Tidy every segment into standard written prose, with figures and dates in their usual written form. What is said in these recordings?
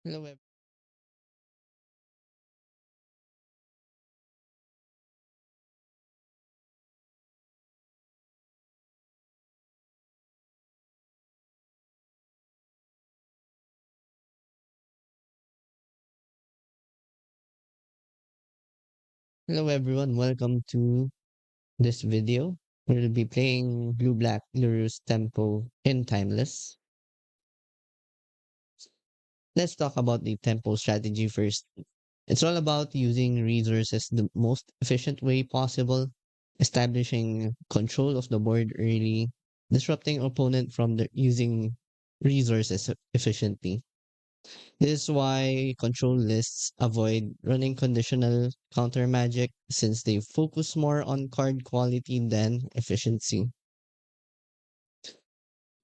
Hello, hello everyone. Welcome to this video. We'll be playing Blue Black Lurrus Tempo in Timeless. Let's talk about the tempo strategy first. It's all about using resources the most efficient way possible, establishing control of the board early, disrupting opponent from using resources efficiently. This is why control lists avoid running conditional counter magic since they focus more on card quality than efficiency.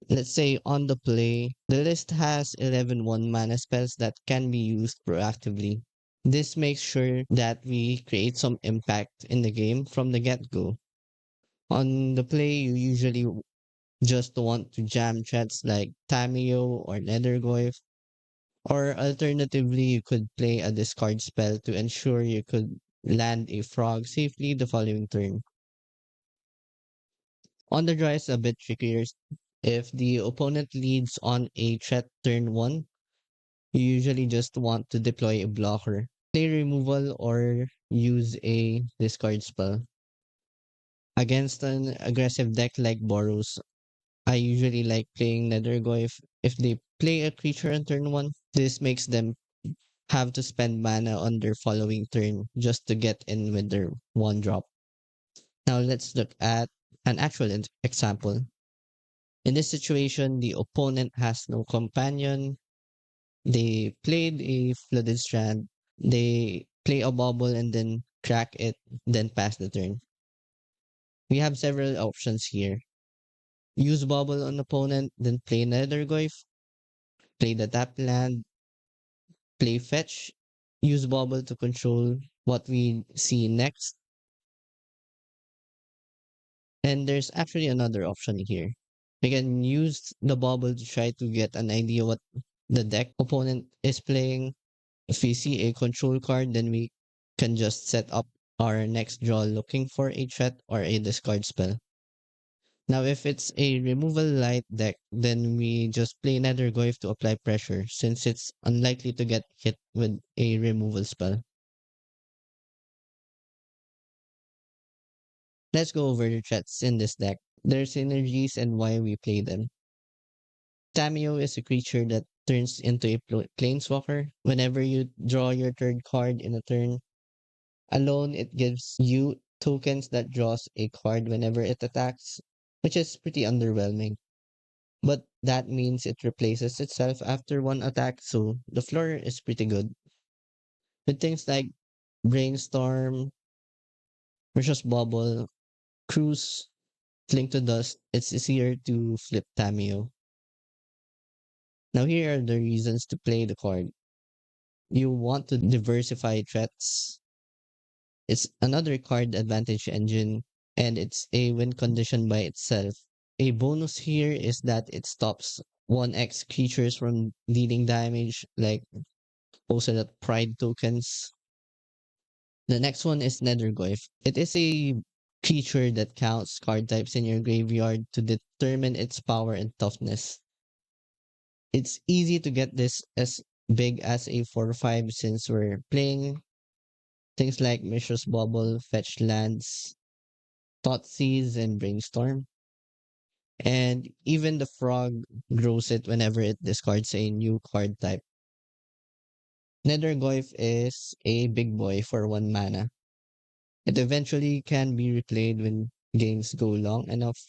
Let's say on the play, the list has 11 mana spells that can be used proactively. This makes sure that we create some impact in the game from the get go. On the play, you usually just want to jam threats like Tamiyo or Nethergoyf. Or alternatively, you could play a discard spell to ensure you could land a frog safely the following turn. On the draw is a bit trickier. If the opponent leads on a threat turn 1, you usually just want to deploy a blocker, play removal, or use a discard spell. Against an aggressive deck like Boros, I usually like playing Nethergoyf. If they play a creature on turn 1, this makes them have to spend mana on their following turn just to get in with their one drop. Now let's look at an actual example. In this situation, the opponent has no companion. They played a flooded strand. They play a bauble and then crack it, then pass the turn. We have several options here. Use bauble on opponent, then play Nethergoyf, play the tap land, play fetch, use bauble to control what we see next. And there's actually another option here. We can use the bubble to try to get an idea what the deck opponent is playing. If we see a control card, then we can just set up our next draw looking for a threat or a discard spell. Now, if it's a removal light deck, then we just play Nethergoyf to apply pressure since it's unlikely to get hit with a removal spell. Let's go over the threats in this deck, their synergies, and why we play them. Tamiyo is a creature that turns into a planeswalker. Whenever you draw your third card in a turn, alone it gives you tokens that draws a card whenever it attacks, which is pretty underwhelming. But that means it replaces itself after one attack, so the floor is pretty good. With things like Brainstorm, Precious Bauble, Cruise, Cling to Dust, it's easier to flip Tamiyo. Now here are the reasons to play the card. You want to diversify threats. It's another card advantage engine, and it's a win condition by itself. A bonus here is that it stops 1x creatures from dealing damage, like also that pride tokens. The next one is Nethergoyf. It is a creature that counts card types in your graveyard to determine its power and toughness. It's easy to get this as big as a 4-5 since we're playing things like Mishra's Bauble, Fetch Lands, Thoughtseize, and Brainstorm. And even the frog grows it whenever it discards a new card type. Nethergoyf is a big boy for 1 mana. It eventually can be replayed when games go long enough.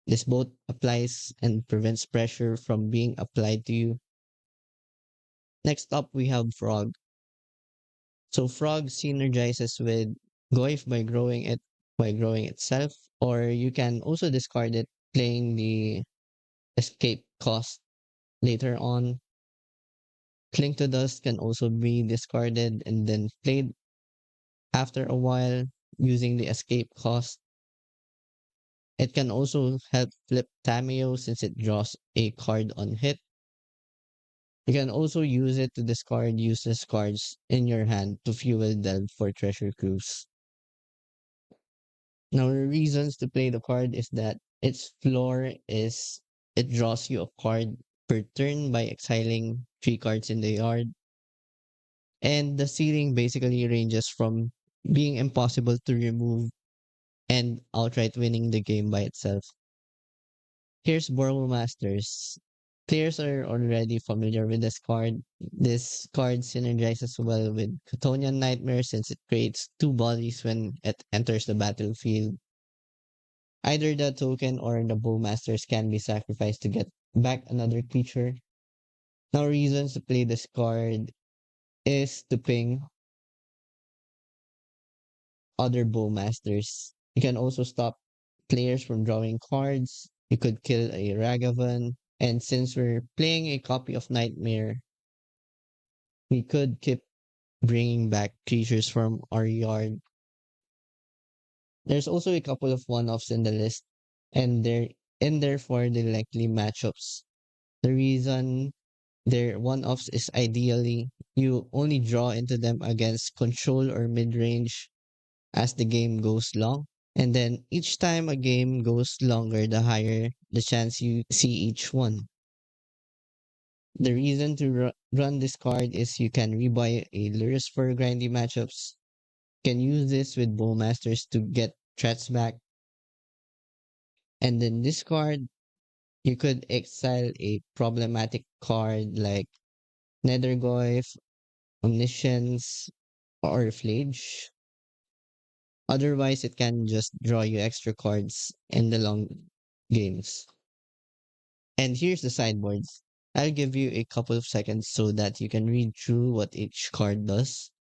This both applies and prevents pressure from being applied to you. Next up, we have Frog. So Frog synergizes with Goyf by growing itself, or you can also discard it playing the escape cost later on. Cling to Dust can also be discarded and then played after a while using the escape cost. It can also help flip Tamiyo since it draws a card on hit. You can also use it to discard useless cards in your hand to fuel delve for treasure cruise. Now, the reasons to play the card is that its floor is it draws you a card per turn by exiling 3 cards in the yard, and the ceiling basically ranges from being impossible to remove and outright winning the game by itself. Here's Masters. Players are already familiar with this card. This card synergizes well with Chthonian Nightmare since it creates 2 bodies when it enters the battlefield. Either the token or the Bowmasters can be sacrificed to get back another creature. Now, reasons to play this card is to ping other Bowmasters. You can also stop players from drawing cards. You could kill a Ragavan. And since we're playing a copy of Nightmare, we could keep bringing back creatures from our yard. There's also a couple of one-offs in the list, and they're in there for the likely matchups. The reason they're one-offs is ideally you only draw into them against control or mid-range as the game goes long. And then each time a game goes longer, the higher the chance you see each one. The reason to run this card is you can rebuy a Lurrus for grindy matchups. You can use this with Bowmasters to get threats back. And then this card, you could exile a problematic card like Nethergoyf, Omniscience, or Flage. Otherwise, it can just draw you extra cards in the long games. And here's the sideboards. I'll give you a couple of seconds so that you can read through what each card does.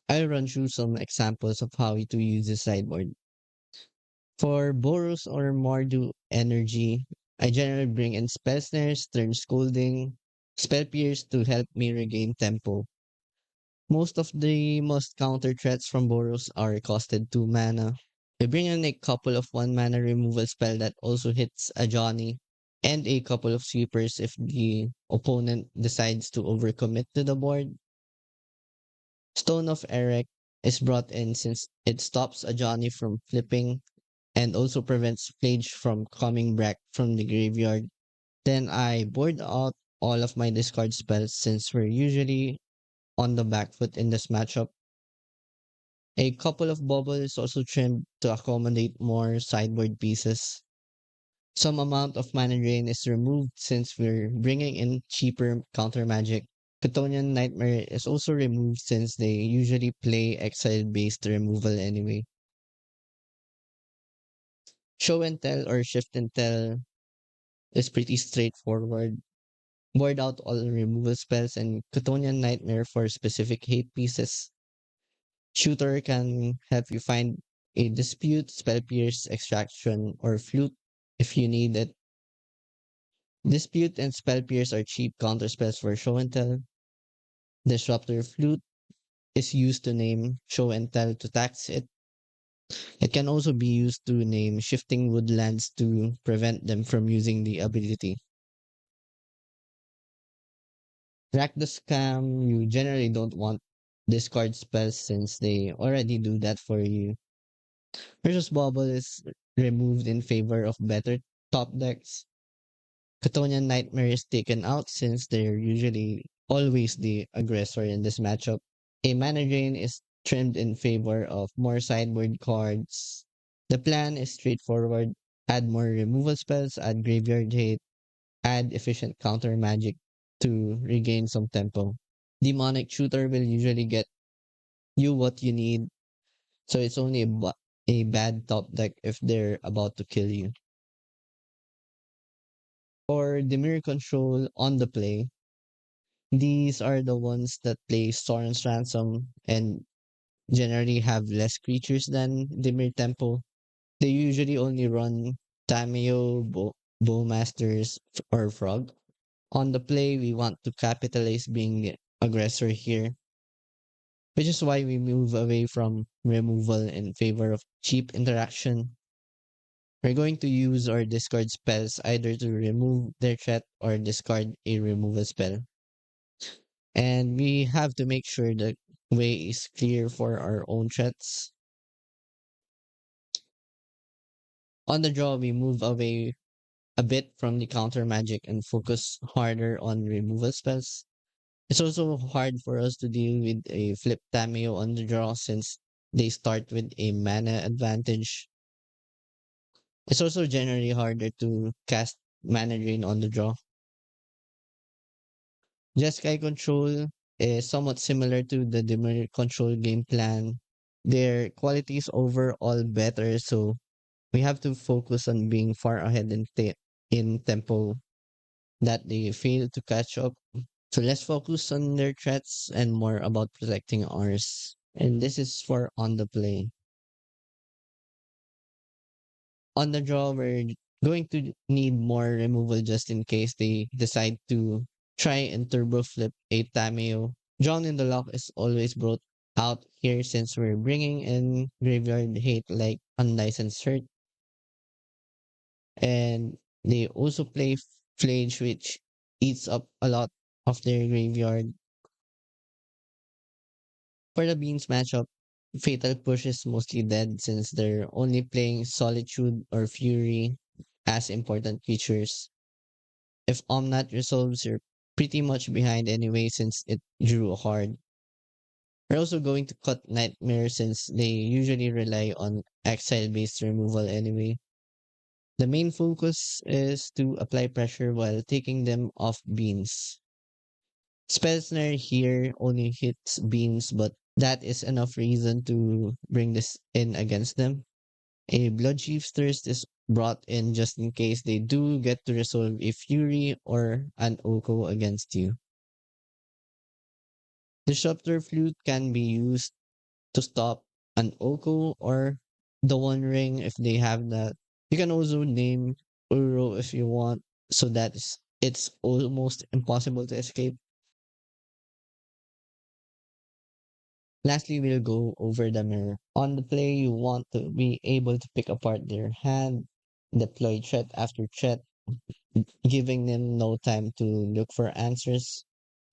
I'll run through some examples of how to use the sideboard. For Boros or Mardu energy, I generally bring in Spell Snares, Turn Scolding, Spell Pierce to help me regain tempo. Most of the most counter threats from Boros are costed 2 mana. I bring in a couple of 1 mana removal spell that also hits a Johnny, and a couple of sweepers if the opponent decides to overcommit to the board. Stone of Erech is brought in since it stops a Johnny from flipping and also prevents Flage from coming back from the graveyard. Then I board out all of my discard spells since we're usually on the back foot in this matchup. A couple of Bauble is also trimmed to accommodate more sideboard pieces. Some amount of mana drain is removed since we're bringing in cheaper counter magic. Chthonian Nightmare is also removed since they usually play exile based removal anyway. Show and tell or shift and tell is pretty straightforward. Board out all removal spells and Chthonian Nightmare for specific hate pieces. Shooter can help you find a dispute, spell pierce, extraction, or flute if you need it. Dispute and spell pierce are cheap counter spells for show and tell. Disruptor flute is used to name show and tell to tax it. It can also be used to name shifting woodlands to prevent them from using the ability. Rack the Scam, you generally don't want discard spells since they already do that for you. Versus Bauble is removed in favor of better top decks. Chthonian Nightmare is taken out since they're usually always the aggressor in this matchup. A mana drain is trimmed in favor of more sideboard cards. The plan is straightforward. Add more removal spells, add graveyard hate, add efficient counter magic to regain some tempo. Demonic Shooter will usually get you what you need, so it's only a bad top deck if they're about to kill you. For Dimir Control on the play, these are the ones that play Soren's Ransom and generally have less creatures than Dimir Tempo. They usually only run Tamiyo, Bowmasters, or Frog. On the play, we want to capitalize being the aggressor here, which is why we move away from removal in favor of cheap interaction. We're going to use or discard spells either to remove their threat or discard a removal spell. And we have to make sure the way is clear for our own threats. On the draw, we move away a bit from the counter magic and focus harder on removal spells. It's also hard for us to deal with a flip Tamiyo on the draw since they start with a mana advantage. It's also generally harder to cast mana drain on the draw. Jeskai Control is somewhat similar to the Dimmer Control game plan. Their quality is overall better, so we have to focus on being far ahead in tempo that they fail to catch up. So let's focus on their threats and more about protecting ours. And this is for on the play. On the draw, we're going to need more removal just in case they decide to try and turbo flip a Tamiyo. Drawn in the Loch is always brought out here since we're bringing in graveyard hate like unlicensed hurt. And they also play Flage, which eats up a lot of their graveyard. For the Beans matchup, Fatal Push is mostly dead since they're only playing Solitude or Fury as important features. If Omnat resolves, you're pretty much behind anyway since it drew a card. We're also going to cut Nightmare since they usually rely on exile-based removal anyway. The main focus is to apply pressure while taking them off Beans. Spellsnare here only hits Beans, but that is enough reason to bring this in against them. A Bloodchief's Thirst is brought in just in case they do get to resolve a Fury or an Oko against you. Disruptor Flute can be used to stop an Oko or the One Ring if they have that. You can also name Uro if you want, so that it's almost impossible to escape. Lastly, we'll go over the mirror. On the play, you want to be able to pick apart their hand, deploy threat after threat, giving them no time to look for answers.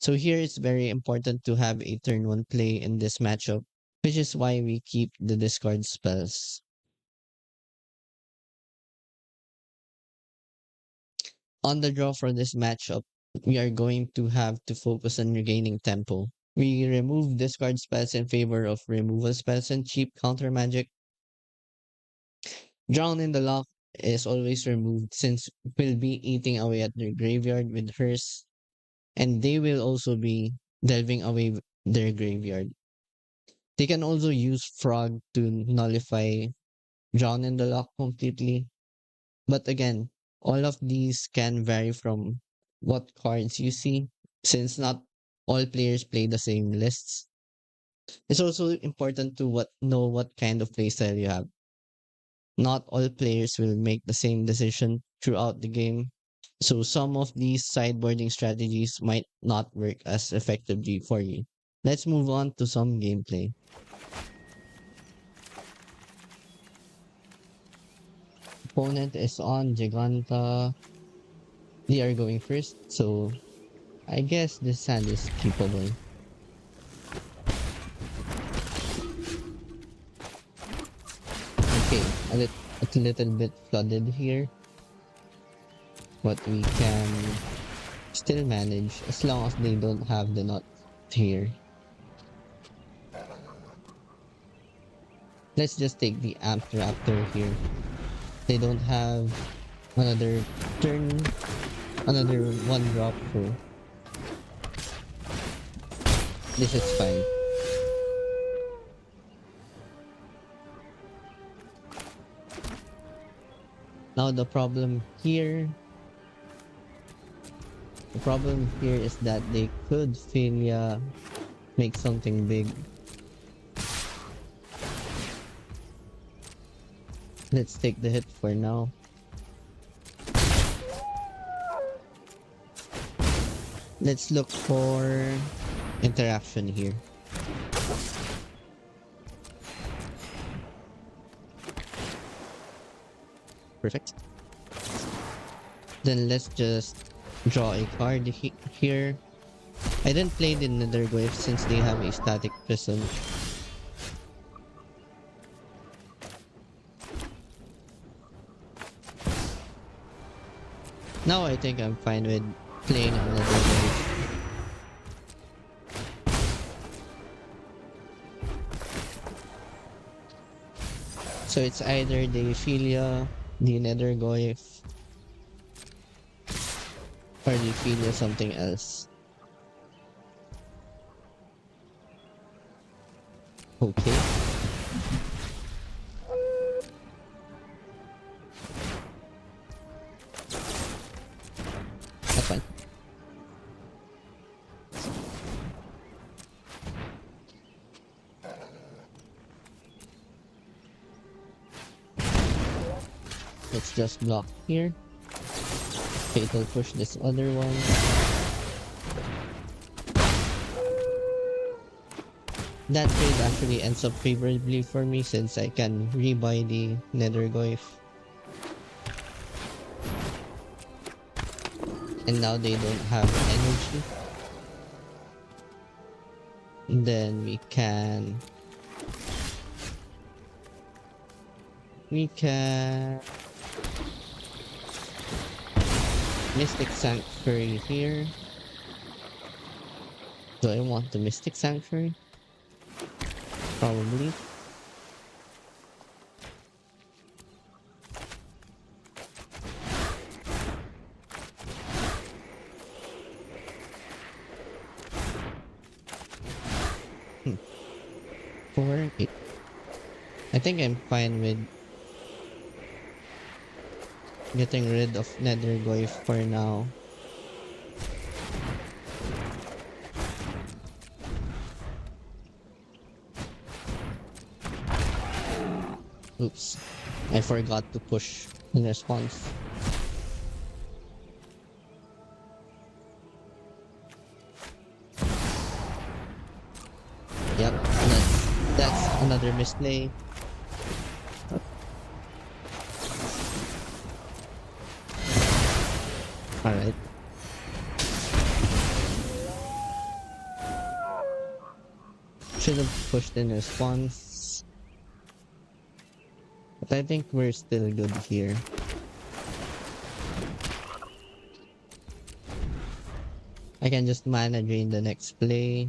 So here it's very important to have a turn one play in this matchup, which is why we keep the discard spells. On the draw for this matchup, we are going to have to focus on regaining tempo. We remove discard spells in favor of removal spells and cheap counter magic. Drown in the Loch is always removed since we'll be eating away at their graveyard with hers, and they will also be delving away their graveyard. They can also use Frog to nullify Drown in the Loch completely. But again, all of these can vary from what cards you see, since not all players play the same lists. It's also important to know what kind of playstyle you have. Not all players will make the same decision throughout the game, so some of these sideboarding strategies might not work as effectively for you. Let's move on to some gameplay. Opponent is on Giganta. They are going first, so I guess this hand is keepable. Okay, a little bit flooded here, but we can still manage as long as they don't have the nut here. Let's just take the Amped Raptor here. They don't have another turn, another one drop, so this is fine. Now the problem here is that they could Philia make something big. Let's take the hit for now. Let's look for interaction here. perfect. Then let's just draw a card here. I didn't play the Nethergoyf since they have a static prism. Now I think I'm fine with playing Nethergoyf. So it's either the Philia, the Nethergoyf, or the Philia something else. Okay. That's fine. Let's just block here. Fatal push this other one. That trade actually ends up favorably for me since I can rebuy the Nethergoyf. And now they don't have energy. Then we can Mystic Sanctuary here. Do I want the Mystic Sanctuary? Probably. Four, eight. I think I'm fine with getting rid of Nethergoyf for now. Oops, I forgot to push in response. Yep, that's another misplay. Alright. Should have pushed in response. But I think we're still good here. I can just mana drain the next play.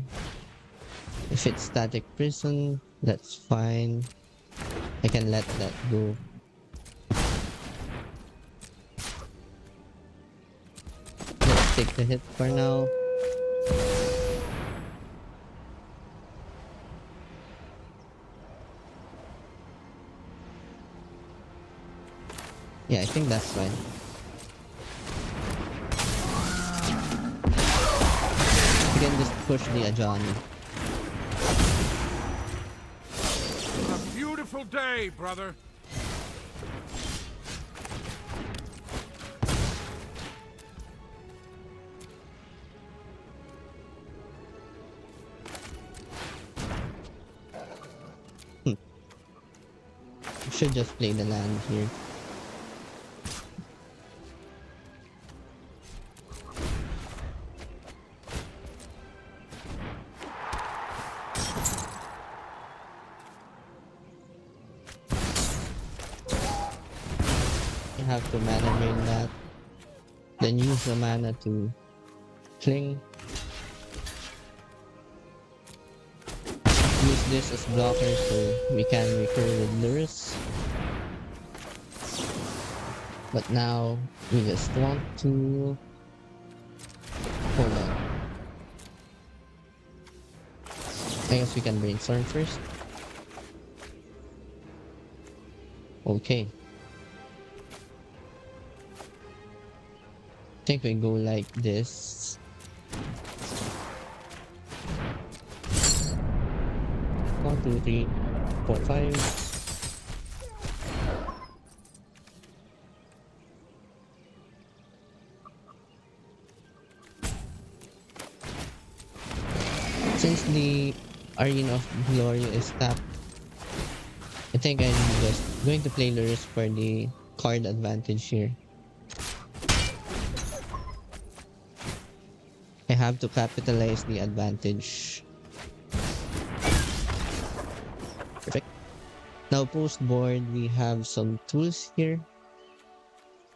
If it's static prison, that's fine. I can let that go. Let's take the hit for now. Yeah, I think that's fine. You can just push the Ajani. A beautiful day, brother. Should just play the land here. Have to mana drain that, then use the mana to cling. Use this as blocker so we can recur with Lurrus. But now we just want to hold on. I guess we can Brainstorm first. Okay. I think we go like this. 1, 2, 3, 4, 5. Since the Arena of Glory is tapped, I think I'm just going to play Lurrus for the card advantage here. I have to capitalize the advantage. Perfect. Now post board, we have some tools here.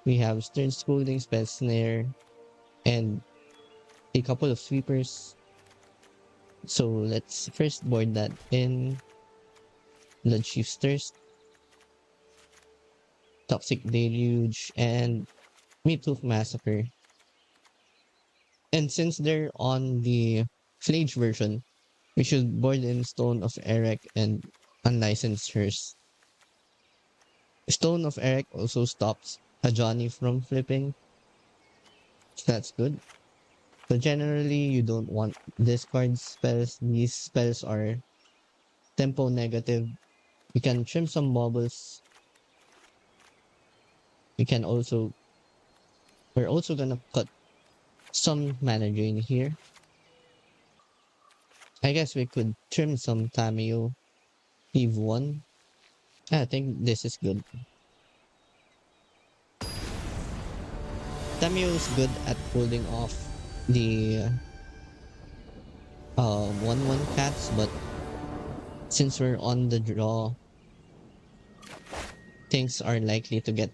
We have Stern Scalding, Spell Snare, and a couple of sweepers. So let's first board that in. Blood Shifters, Toxic Deluge, and Meatloaf Massacre. And since they're on the Flage version, we should board in Stone of Erech and Unlicensed Hearse. Stone of Erech also stops a Johnny from flipping. So that's good. So generally, you don't want discard spells. These spells are tempo negative. You can trim some baubles. You can also, we're also gonna cut some mana drain here. I guess we could trim some Tamiyo. Leave one. I think this is good. Tamiyo is good at holding off the 1-1 cats, but since we're on the draw, things are likely to get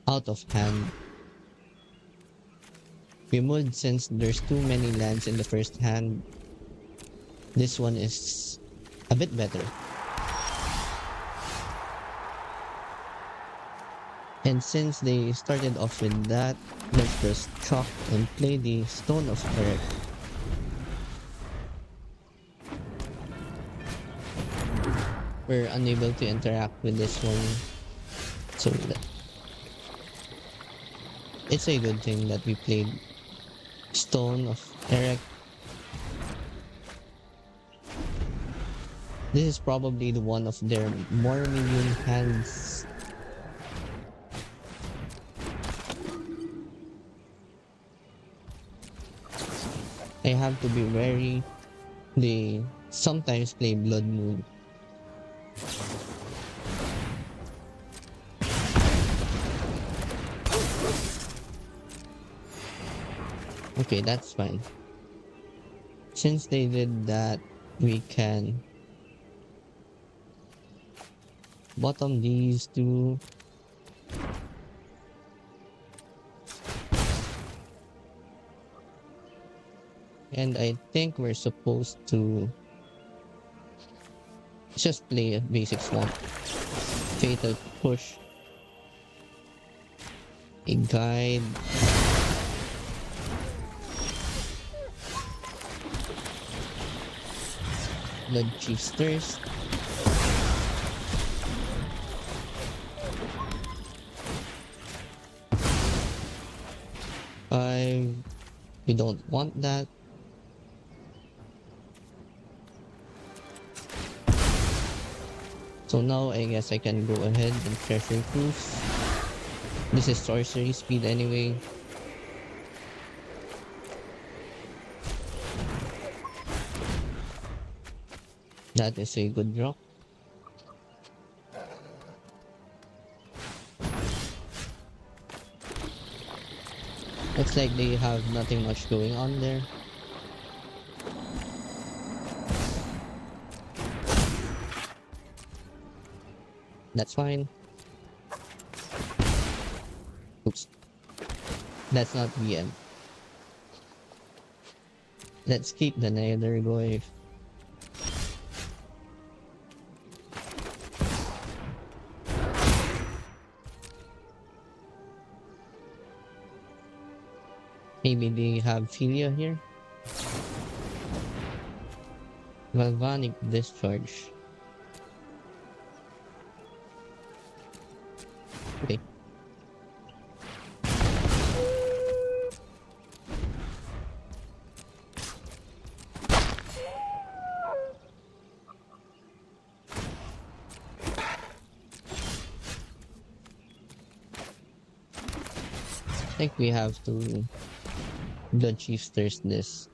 out of hand. We would, since there's too many lands in the first hand. This one is a bit better. And since they started off with that, let's just chalk and play the Stone of Erech. We're unable to interact with this one, so it's a good thing that we played Stone of Erech. This is probably the one of their more minion hands. I have to be wary. They sometimes play Blood Moon. Okay, that's fine. Since they did that, we can bottom these two. And I think we're supposed to just play a basic swamp. Fatal Push. A guide. Blood Chiefsters. We don't want that. So now I guess I can go ahead and treasure proof. This is sorcery speed anyway. That is a good draw. Looks like they have nothing much going on there. That's fine. Oops. That's not the end. Let's keep the Nethergoyf. Maybe they have Philia here. Galvanic Discharge. Okay. I think we have to Blood Chiefsters this.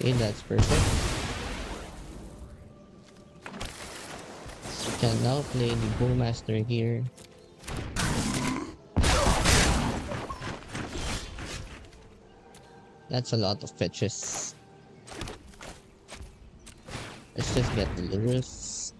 Okay, that's perfect. We can now play the Bowmaster here. That's a lot of fetches. Let's just get the Lurrus.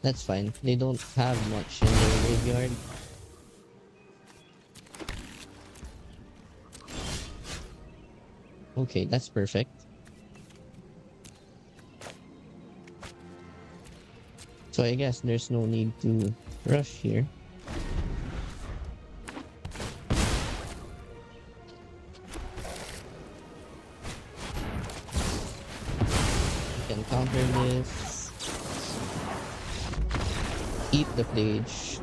That's fine. They don't have much in their graveyard. Okay, that's perfect. So I guess there's no need to rush here. We can counter this. Eat the Plage.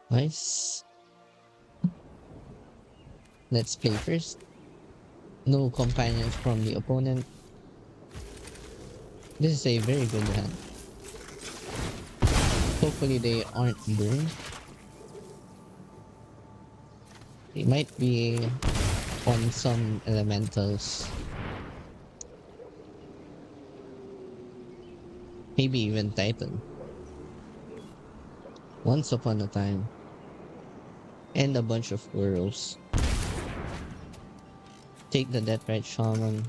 Nice. Let's play first. No companions from the opponent. This is a very good hand. Hopefully they aren't burned. They might be on some elementals. Maybe even Titan. Once upon a time. And a bunch of Boros. Take the Deathrite Shaman.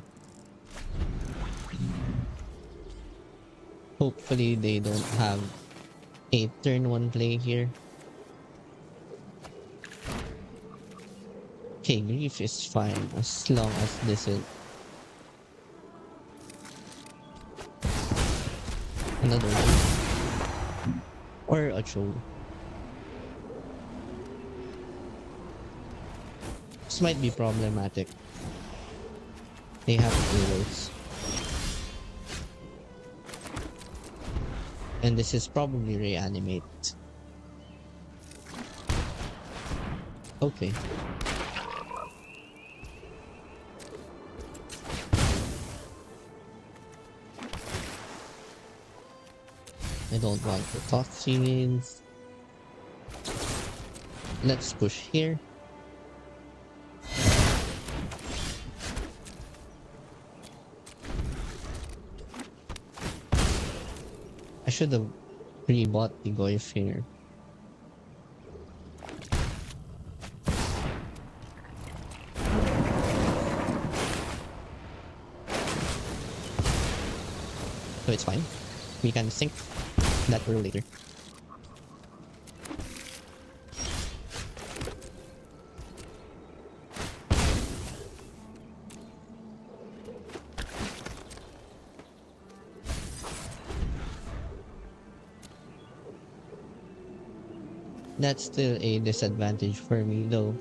Hopefully they don't have a turn 1 play here. Okay, Grief is fine as long as this is another one. Or a Chol. This might be problematic. They have arrows. And this is probably reanimate. Okay. I don't want the toxins. Let's push here. I should have re-bought the Goyf here. So it's fine. We can sync that pearl later. That's still a disadvantage for me though.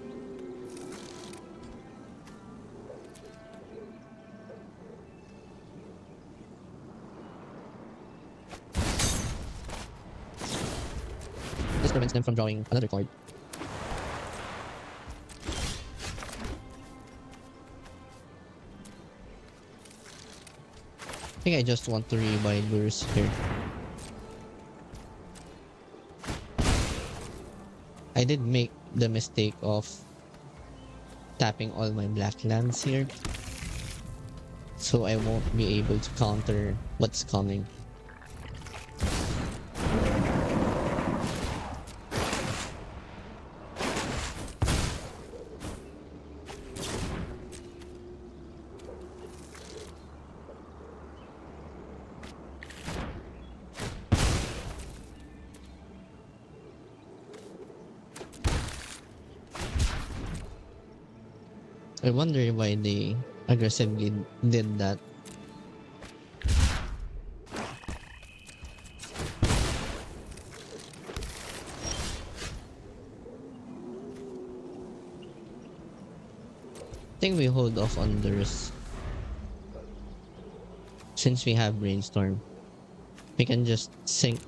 This prevents them from drawing another card. I think I just want to rebuy Lurrus here. I did make the mistake of tapping all my black lands here. So I won't be able to counter what's coming. I wonder why they aggressively did that. I think we hold off on Lurrus. Since we have Brainstorm, we can just sink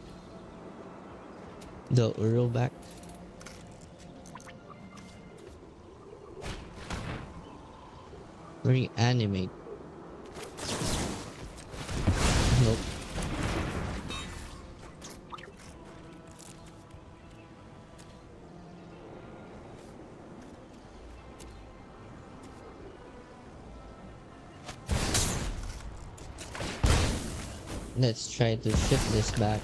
the Uro back. Reanimate. Nope. Let's try to shift this back.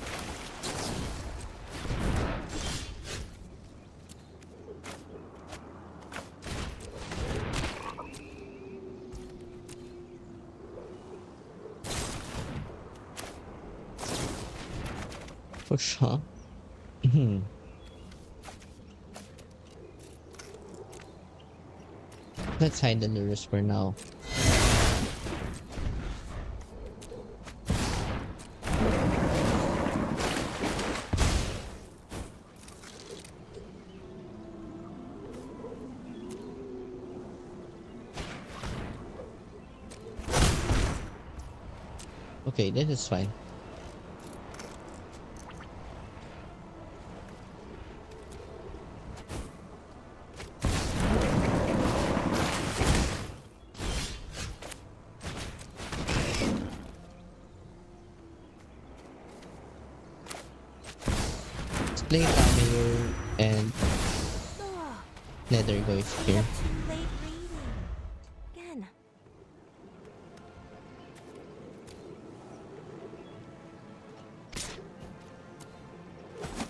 Push, huh? Let's hide the Lurrus for now. Okay, this is fine. Let's play Tamiyo and Ugh, Nethergoyf we here. have too late reading. Again.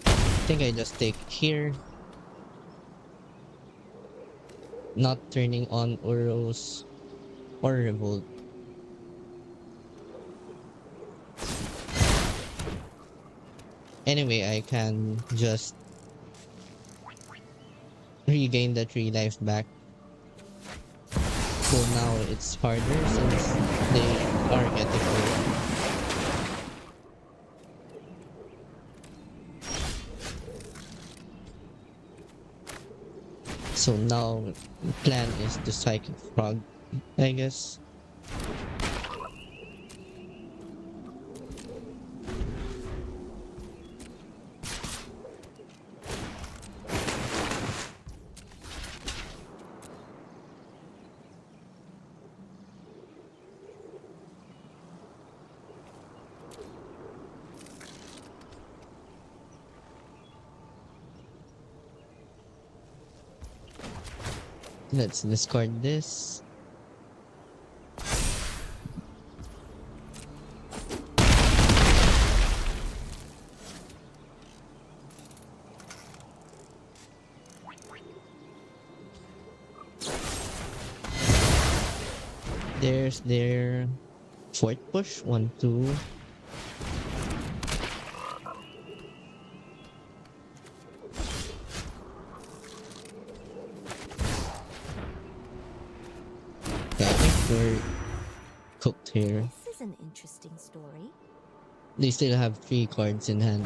I think I just take here. Not turning on Uros or Revolt. Anyway, I can just regain the 3 life back. So now it's harder since they are getting old. So now plan is to Psychic Frog, I guess. Let's discard this. There's their fourth push. 1, 2. Yeah, I think we're cooked here. This is an interesting story. They still have 3 cards in hand.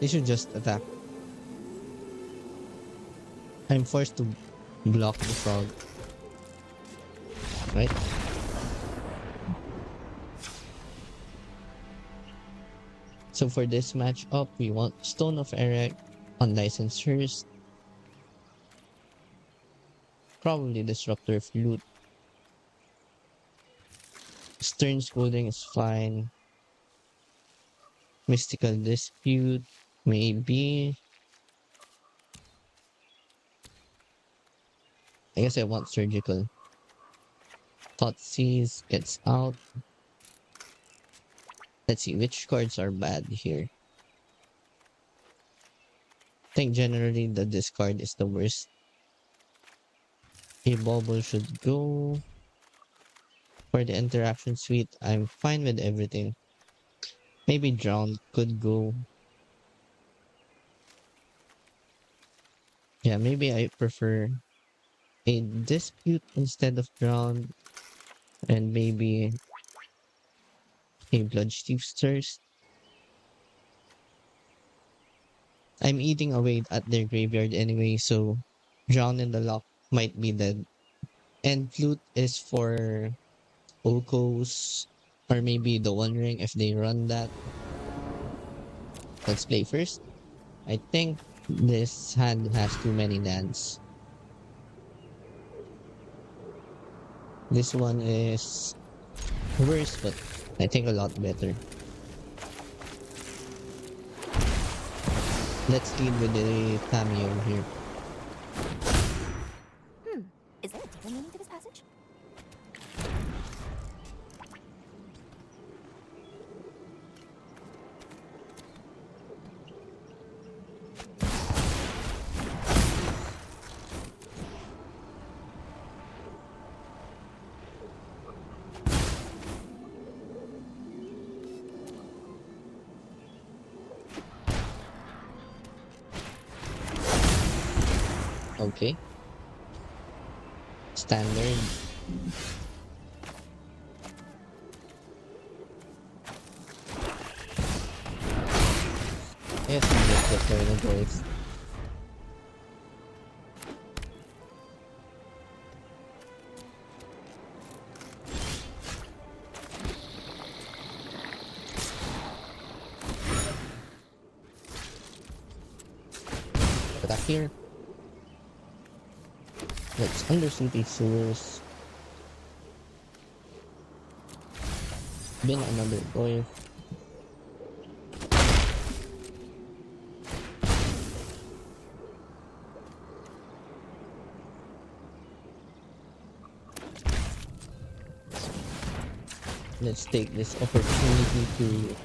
They should just attack. I'm forced to block the frog. Right? So for this matchup, we want Stone of Erect, Unlicensed Hearse, probably Disruptor Flute. Stern Scolding is fine. Mystical Dispute, maybe. I guess I want Surgical. Thoughtseize gets out. Let's see, which cards are bad here? I think generally the discard is the worst. A Bauble should go. For the interaction suite, I'm fine with everything. Maybe Drown could go. Yeah, maybe I prefer a Dispute instead of Drown. And maybe a Bloodstifters. I'm eating away at their graveyard anyway, so Drown in the Loch might be dead. And Flute is for Okos or maybe the One Ring if they run that. Let's play first. I think this hand has too many lands. This one is worse, but I think a lot better. Let's lead with the Tamiyo here. Is there a deeper meaning to this passage? Okay. Standard. Yes, we just deploy the voice. Attack here. Let's Undercity Sewers. Been another Goyf. Let's take this opportunity to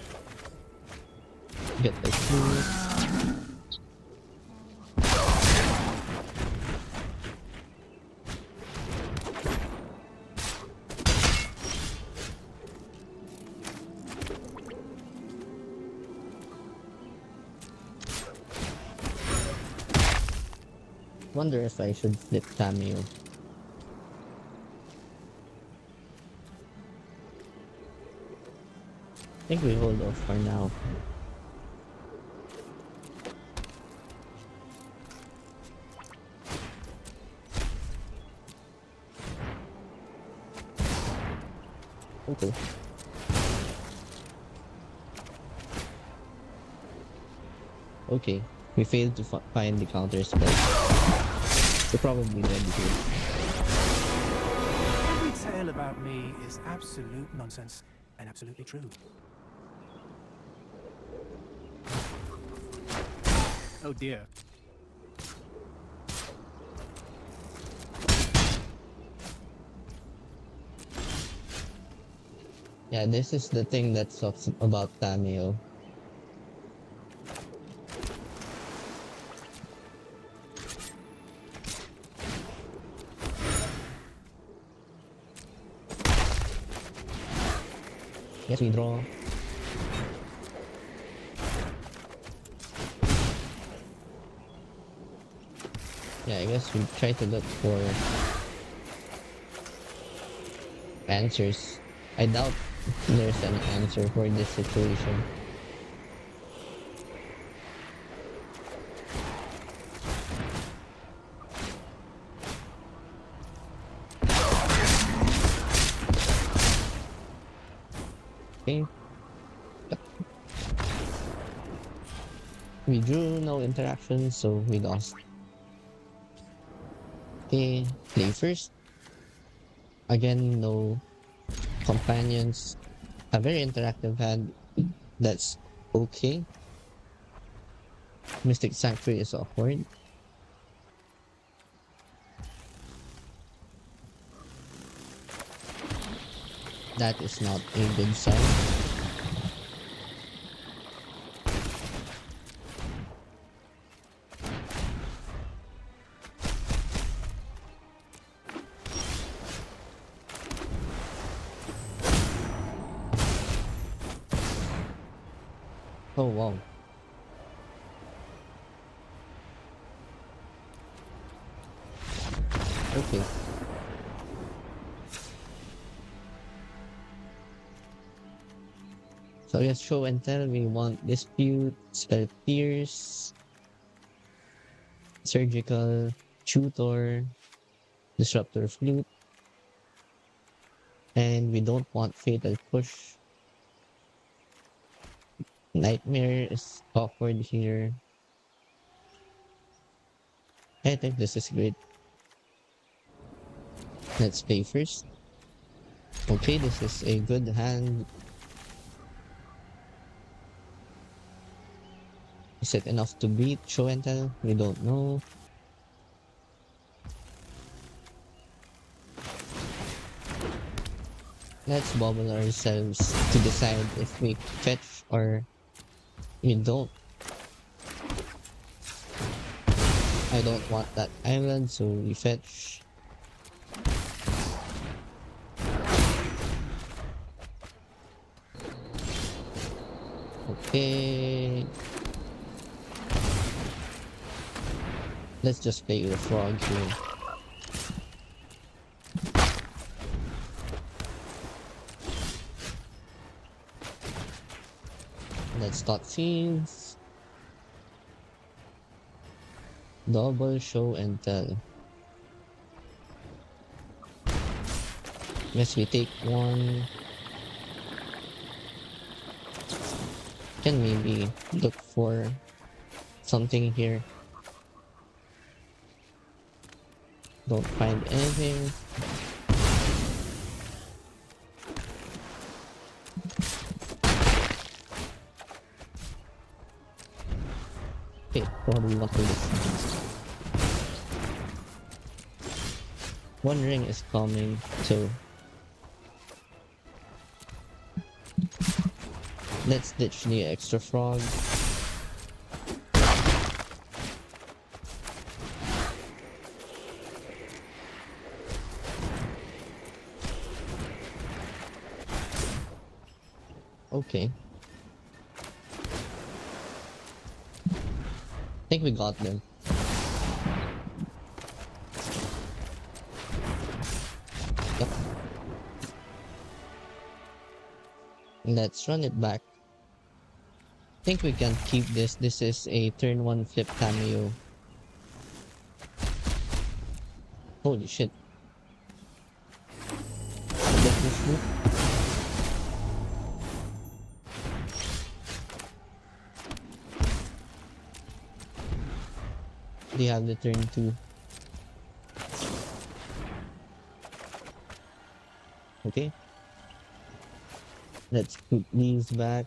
get the food. Wonder if I should flip Tamiyo. I think we hold off for now. Okay. Okay. We failed to find the counter spell. We're probably dead here. Every tale about me is absolute nonsense and absolutely true. Oh dear. Yeah, this is the thing that sucks about Tamiyo. Yes, we draw. Yeah, I guess we try to look for answers. I doubt there's an answer for this situation. Okay. We drew no interaction, so we lost. Okay, play first. Again, no companions. A very interactive hand. That's okay. Mystic Sanctuary is awkward. That is not a good sign. Oh wow. Okay. So yes, show and tell. We want dispute, spell pierce, surgical. Tutor, Disruptor Flute, and we don't want Fatal Push. Nightmare is awkward here. I think this is great. Let's play first. Okay, this is a good hand. Is it enough to beat Show and Tell? We don't know. Let's bubble ourselves to decide if we fetch or we don't. I don't want that island, so we fetch. Okay. Let's just play with a frog here. Let's start scenes. Double Show and Tell. Guess we take one. Can maybe look for something here. Don't find anything. Okay, what do we want to do? One ring is coming, so let's ditch the extra frog. Okay. I think we got them. Yep. Let's run it back. I think we can keep this. This is a turn 1 flip Tamiyo. Holy shit. Business move. They have the turn 2. Okay. Let's put these back.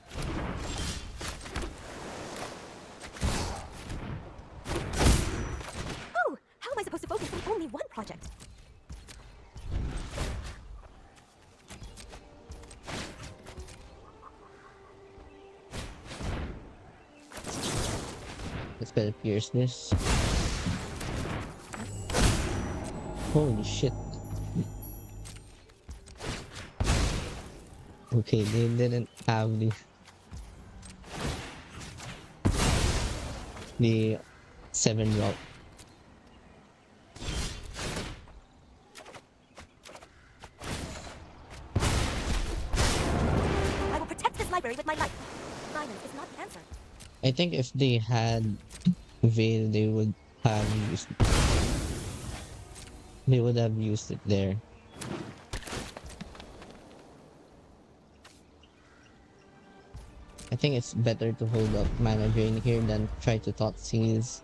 Oh, how am I supposed to focus on only one project? Let's better pierce this. Holy shit. Okay, they didn't have the 7 route. I will protect this library with my life. Violence is not the answer. I think if they had Veil, they would have used it there. I think it's better to hold up mana drain here than try to thought seize.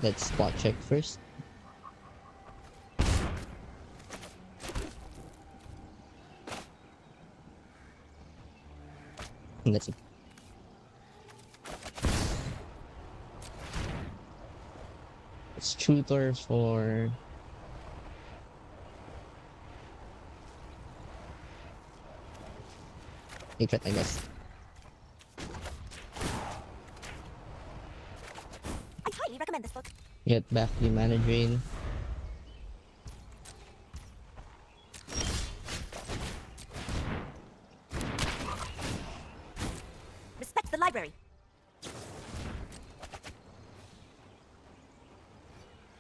Let's spot check first. Let's tutor for Secret, I guess. I highly recommend this book. Get back the mana drain. Respect the library.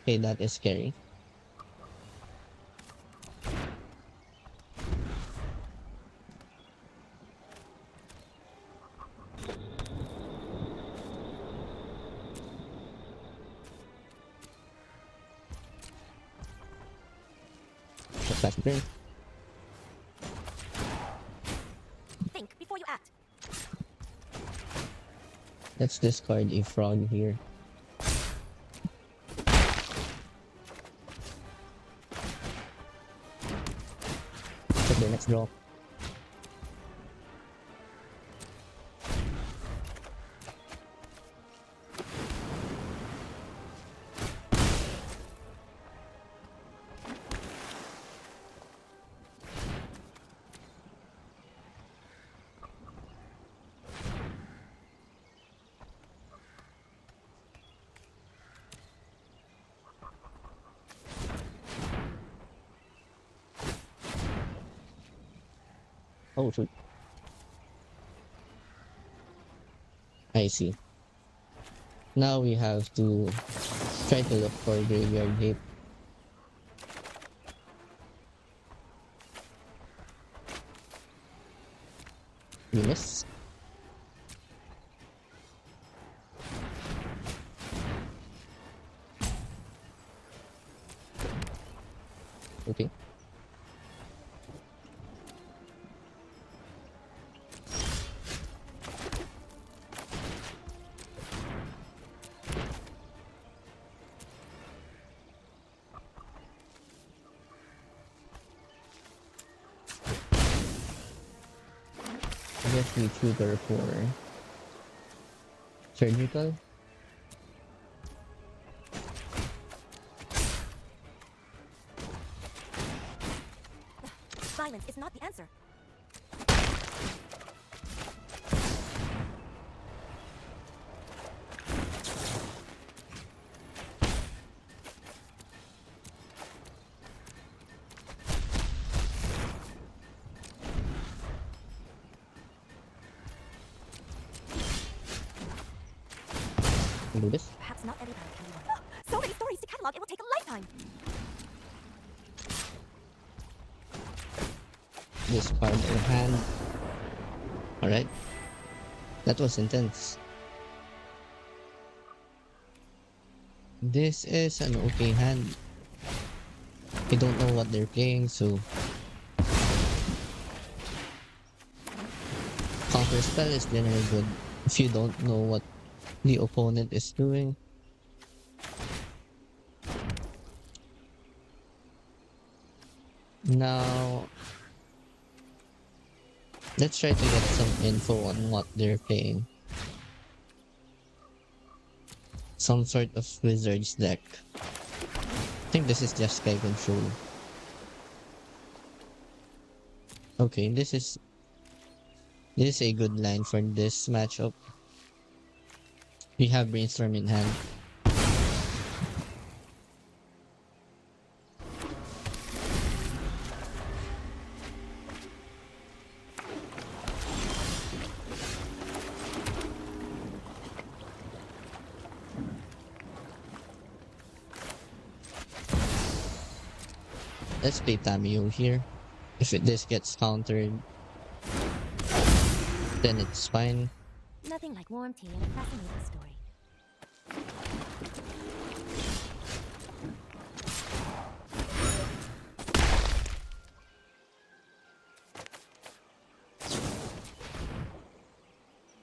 Okay, that is scary. Fast turn. Think before you act. Let's discard a frog here. Okay, let's draw. Oh shoot. I see. Now we have to try to look for graveyard gate. We miss. Okay. I guess we tutor for surgical. Violence is not the answer. Can do this. Perhaps not every time can be one. So many stories to catalog, it will take a lifetime. Discard our hand. Alright. That was intense. This is an okay hand. I don't know what they're playing, so counter spell is generally good if you don't know what the opponent is doing. Now let's try to get some info on what they're playing. Some sort of wizard's deck. I think this is just Jeskai Control. Okay, this is a good line for this matchup. We have Brainstorm in hand. Let's play Tamiyo here. If this gets countered, then it's fine. Nothing like warm tea and a fascinating story.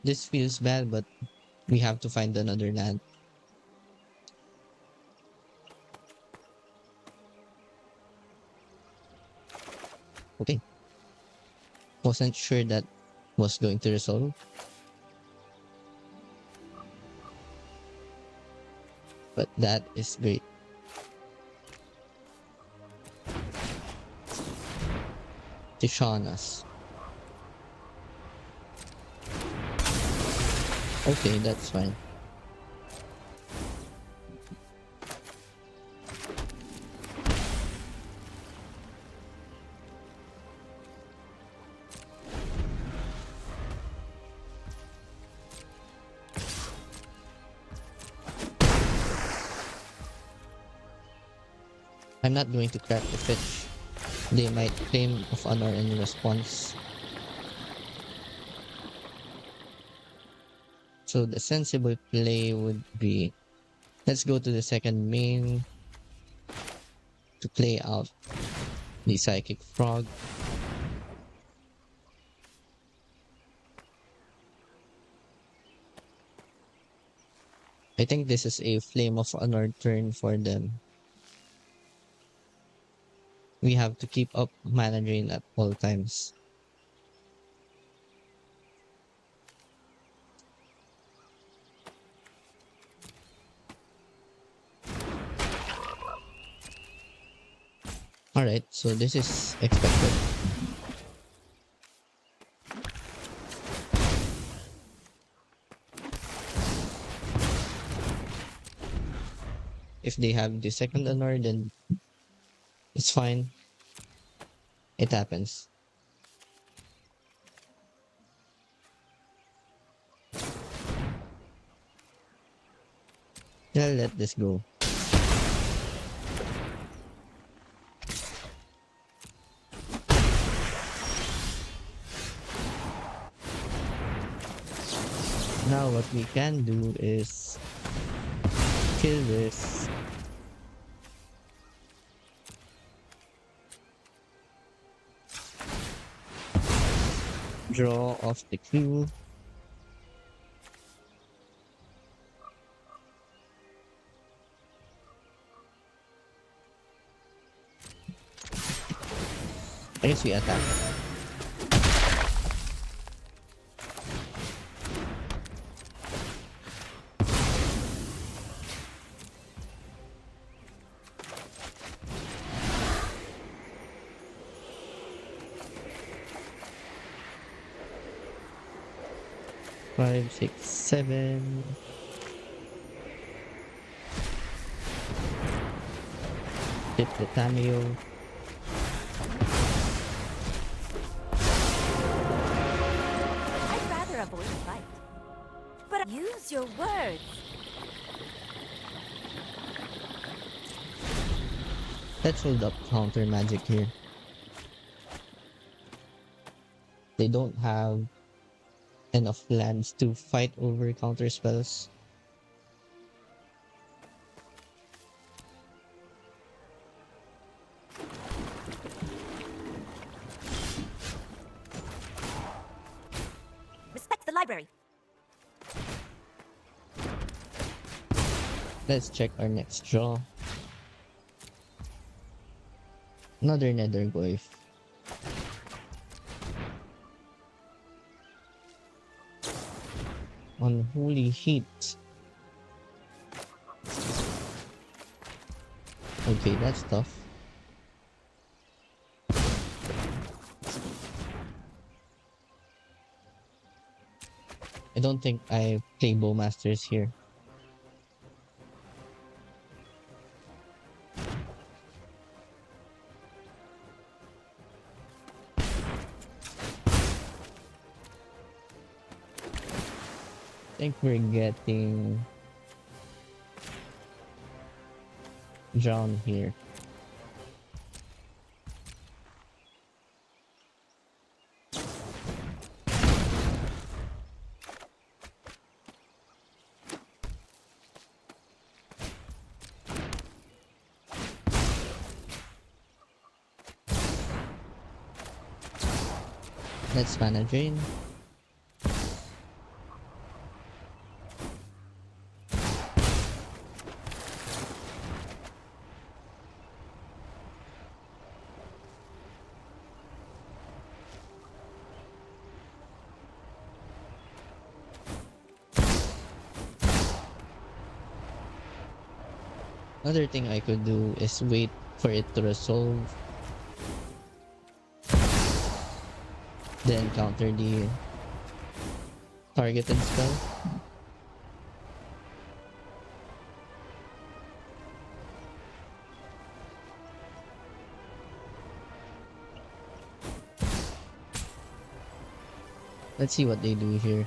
This feels bad, but we have to find another land. Okay. Wasn't sure that was going to resolve. But that is great. Tishanas. Okay, that's fine. I'm not going to crack the pitch. They might claim of honor in response. So the sensible play would be, let's go to the second main to play out The Psychic Frog. I think this is a Flame of Honor turn for them. We have to keep up mana drain at all times. Alright, so this is expected. If they have the second honor, then it's fine. It happens. I'll let this go. Now what we can do is kill this. Draw off the clue. I guess we attack. Five, six, seven. Hit the Tamiyo. I'd rather avoid a fight. But use your words. Let's hold up counter magic here. They don't have enough lands to fight over counter spells. Respect the library. Let's check our next draw. Another Nethergoyf. Unholy Heat. Okay, that's tough. I don't think I play Bowmasters here. I think we're getting John here. Let's mana drain. Another thing I could do is wait for it to resolve, then counter the targeted spell. Let's see what they do here.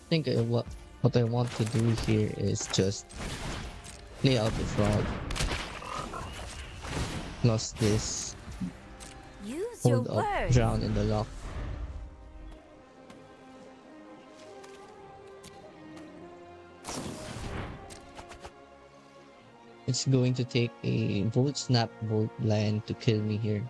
think what I want to do here is just play out the frog, plus this, Use your hold up, words. drown in the lock. It's going to take a Volt Snap Volt Blind to kill me here.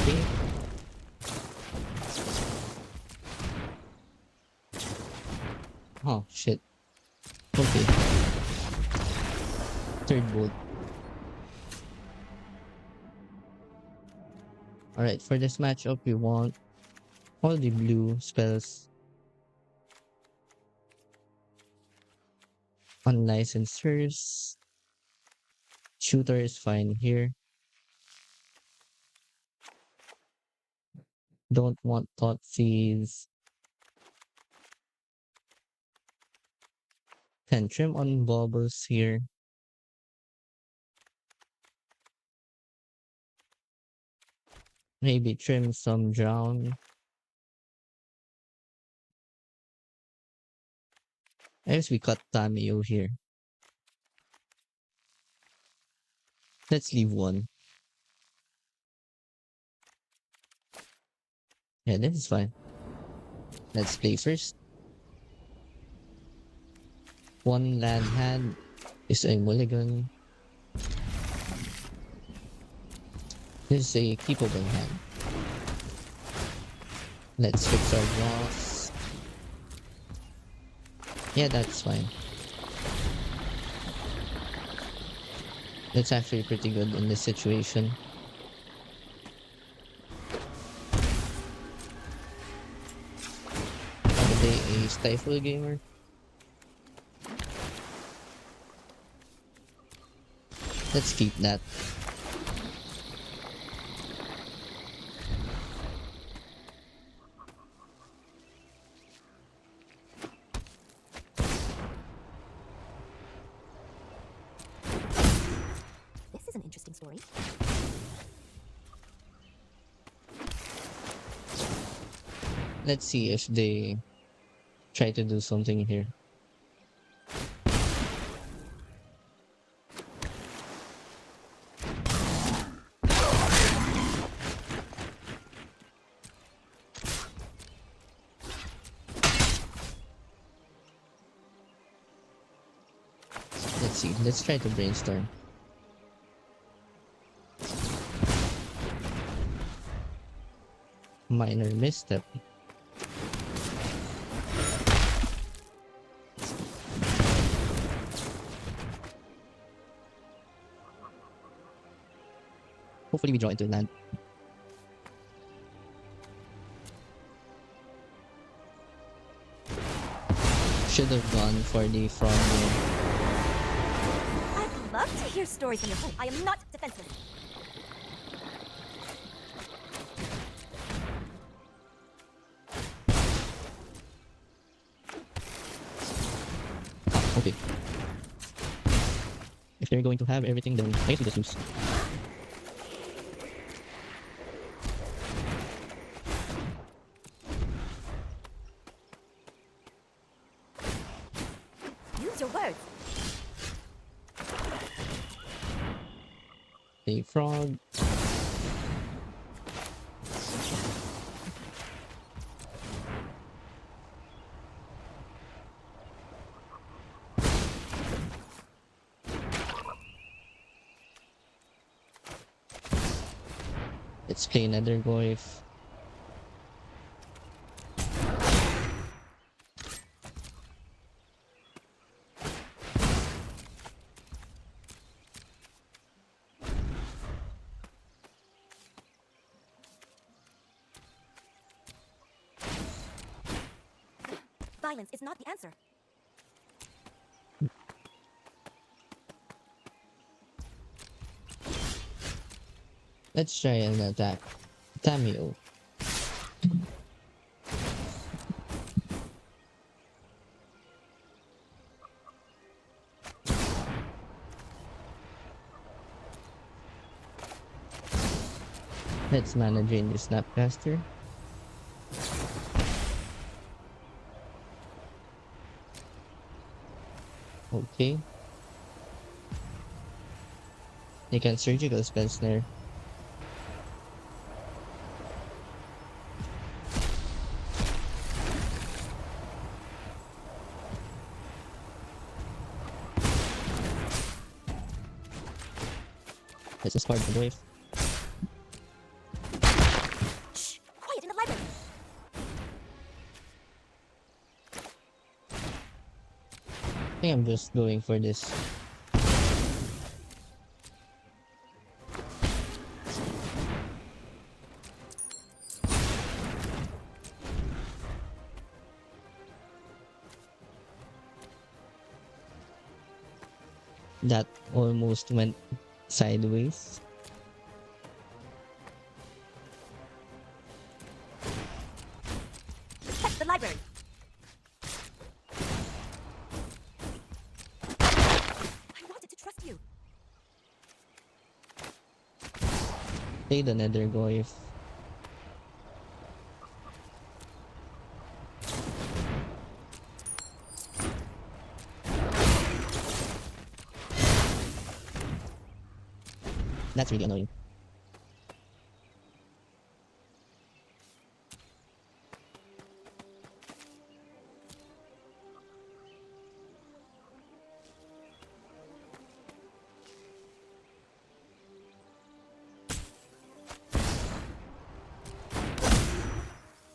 Okay. Oh shit. Okay. Third Volt. Alright, for this matchup we want all the blue spells. Unlicensed. Shooter is fine here. Don't want Thoughtseize. Can trim on Baubles here. Maybe trim some Drown. I guess we cut Tamiyo here. Let's leave one. Yeah, this is fine. Let's play first. One land hand is a mulligan. This is a keepable hand. Let's fix our draws. Yeah, that's fine. That's actually pretty good in this situation. Are they a stifle gamer? Let's keep that. This is an interesting story. Let's see if they try to do something here. Let's see. Let's try to brainstorm. Minor misstep. Hopefully we draw into land. Should have gone for the frog game. I'd love to hear stories from your home. I am not defenseless. Okay. If they're going to have everything, then I guess we just lose. Use your words. A frog. Let's play Nethergoyf. Violence is not the answer. Let's try an attack. Tamiyo. Let's mana drain the Snapcaster. Okay. They can surgical spell snare. Let's just part the wave. Shh! Quiet in the library! I think I'm just going for this. That almost went sideways. Protect the library! I wanted to trust you. Play the Nethergoyf. That's really annoying.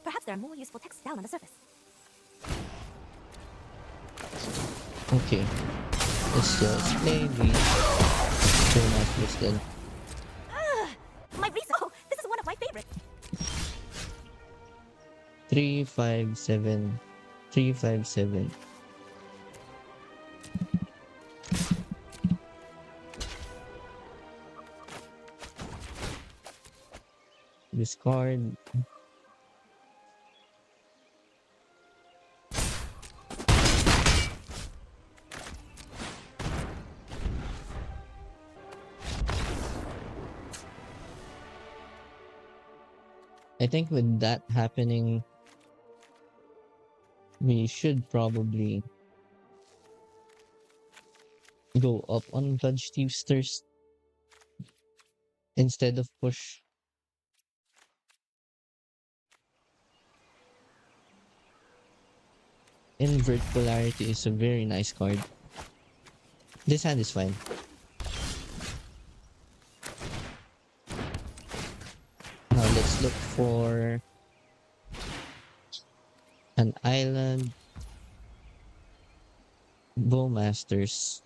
Perhaps there are more useful texts down on the surface. Okay. Let's just play the Bowmasters then. My reason! Oh, this is one of my favorites! 357. 357. Discard. I think with that happening, we should probably go up on Blood Steepsters instead of push. Invert Polarity is a very nice card. This hand is fine. Now let's look for an island. Bowmasters.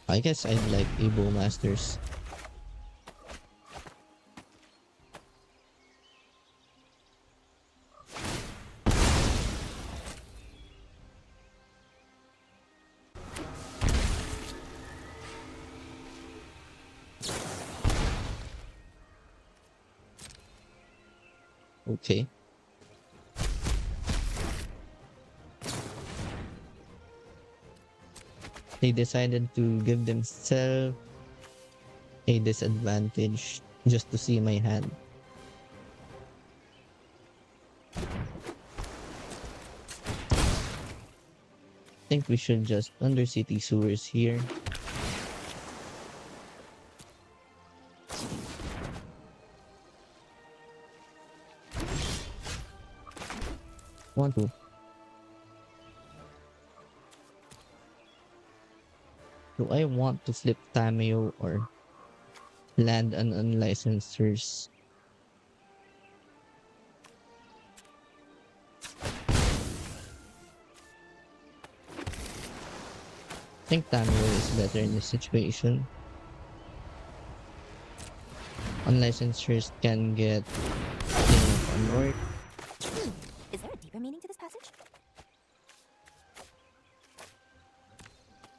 I guess I'd like a Bowmasters. Okay. They decided to give themselves a disadvantage just to see my hand. I think we should just Undercity Sewers here. Want to. Do I want to flip Tamiyo or land an unlicensed source? I think Tamiyo is better in this situation. Unlicensed source can get on work.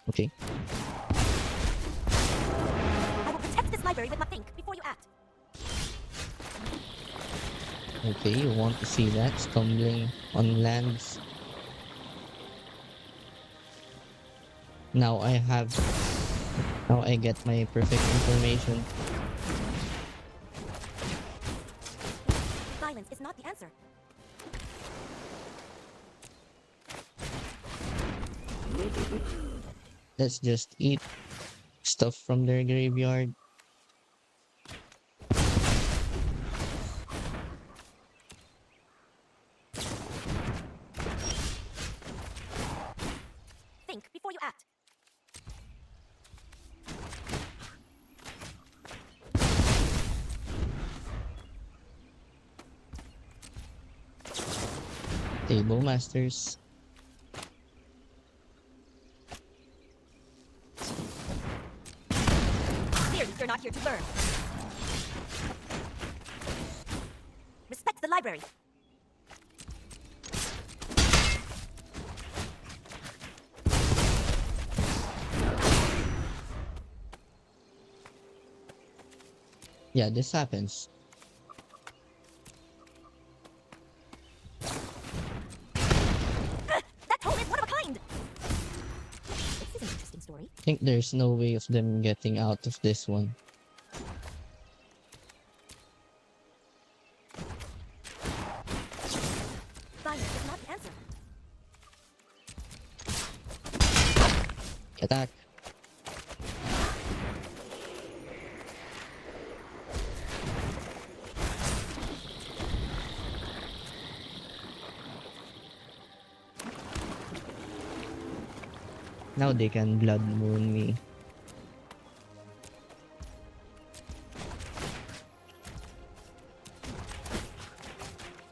Okay. I will protect this library with my think before you act. Okay, you want to see that stumbling on lands. Now I get my perfect information. Violence is not the answer. Let's just eat stuff from their graveyard. Think before you act. Bowmasters. Clearly, you're not here to learn. Respect the library. Yeah, this happens. That hole is one of a kind. This is an interesting story. I think there's no way of them getting out of this one. Violence is not the answer. Attack. Now they can blood moon me.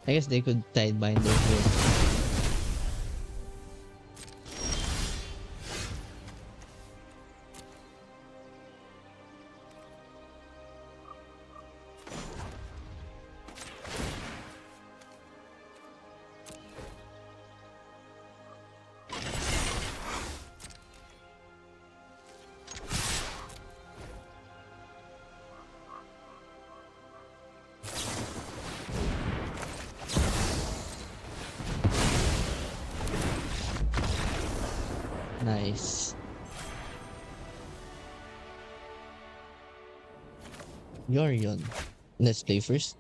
I guess they could Tidebinder here. Nice. Yorion. Let's play first.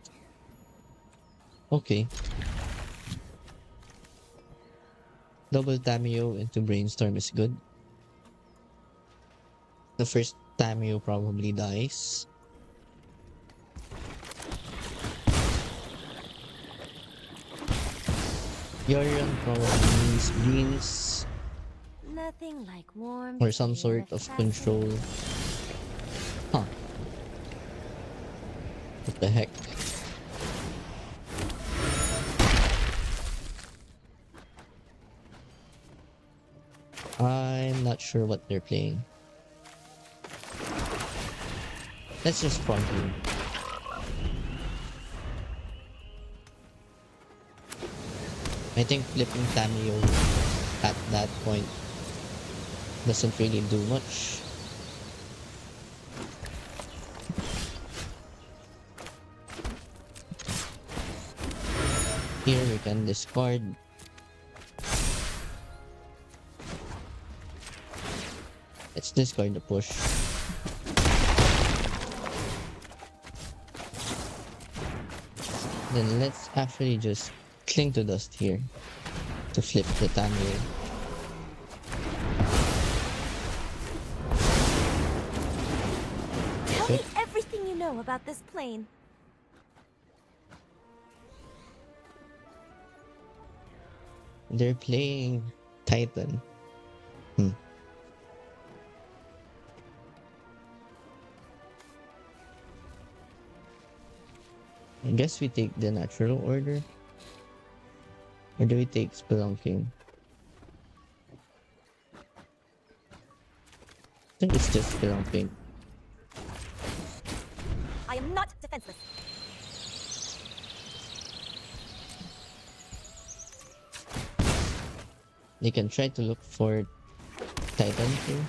Okay. Double Tamiyo into Brainstorm is good. The first Tamiyo probably dies. Yorion probably needs beans Nothing like warm or some tea sort and a of classic- control. Huh. What the heck? I'm not sure what they're playing. Let's just front you. I think flipping Tamiyo at that point doesn't really do much. Here we can discard. Let's discard the push. Then let's actually just cling to dust here to flip the Tamiyo. Tell me everything you know about this plane. They're playing Titan. I guess we take the natural order. Or do we take Spelunking? I think it's just Spelunking. I am not defenseless. They can try to look for Titanfield.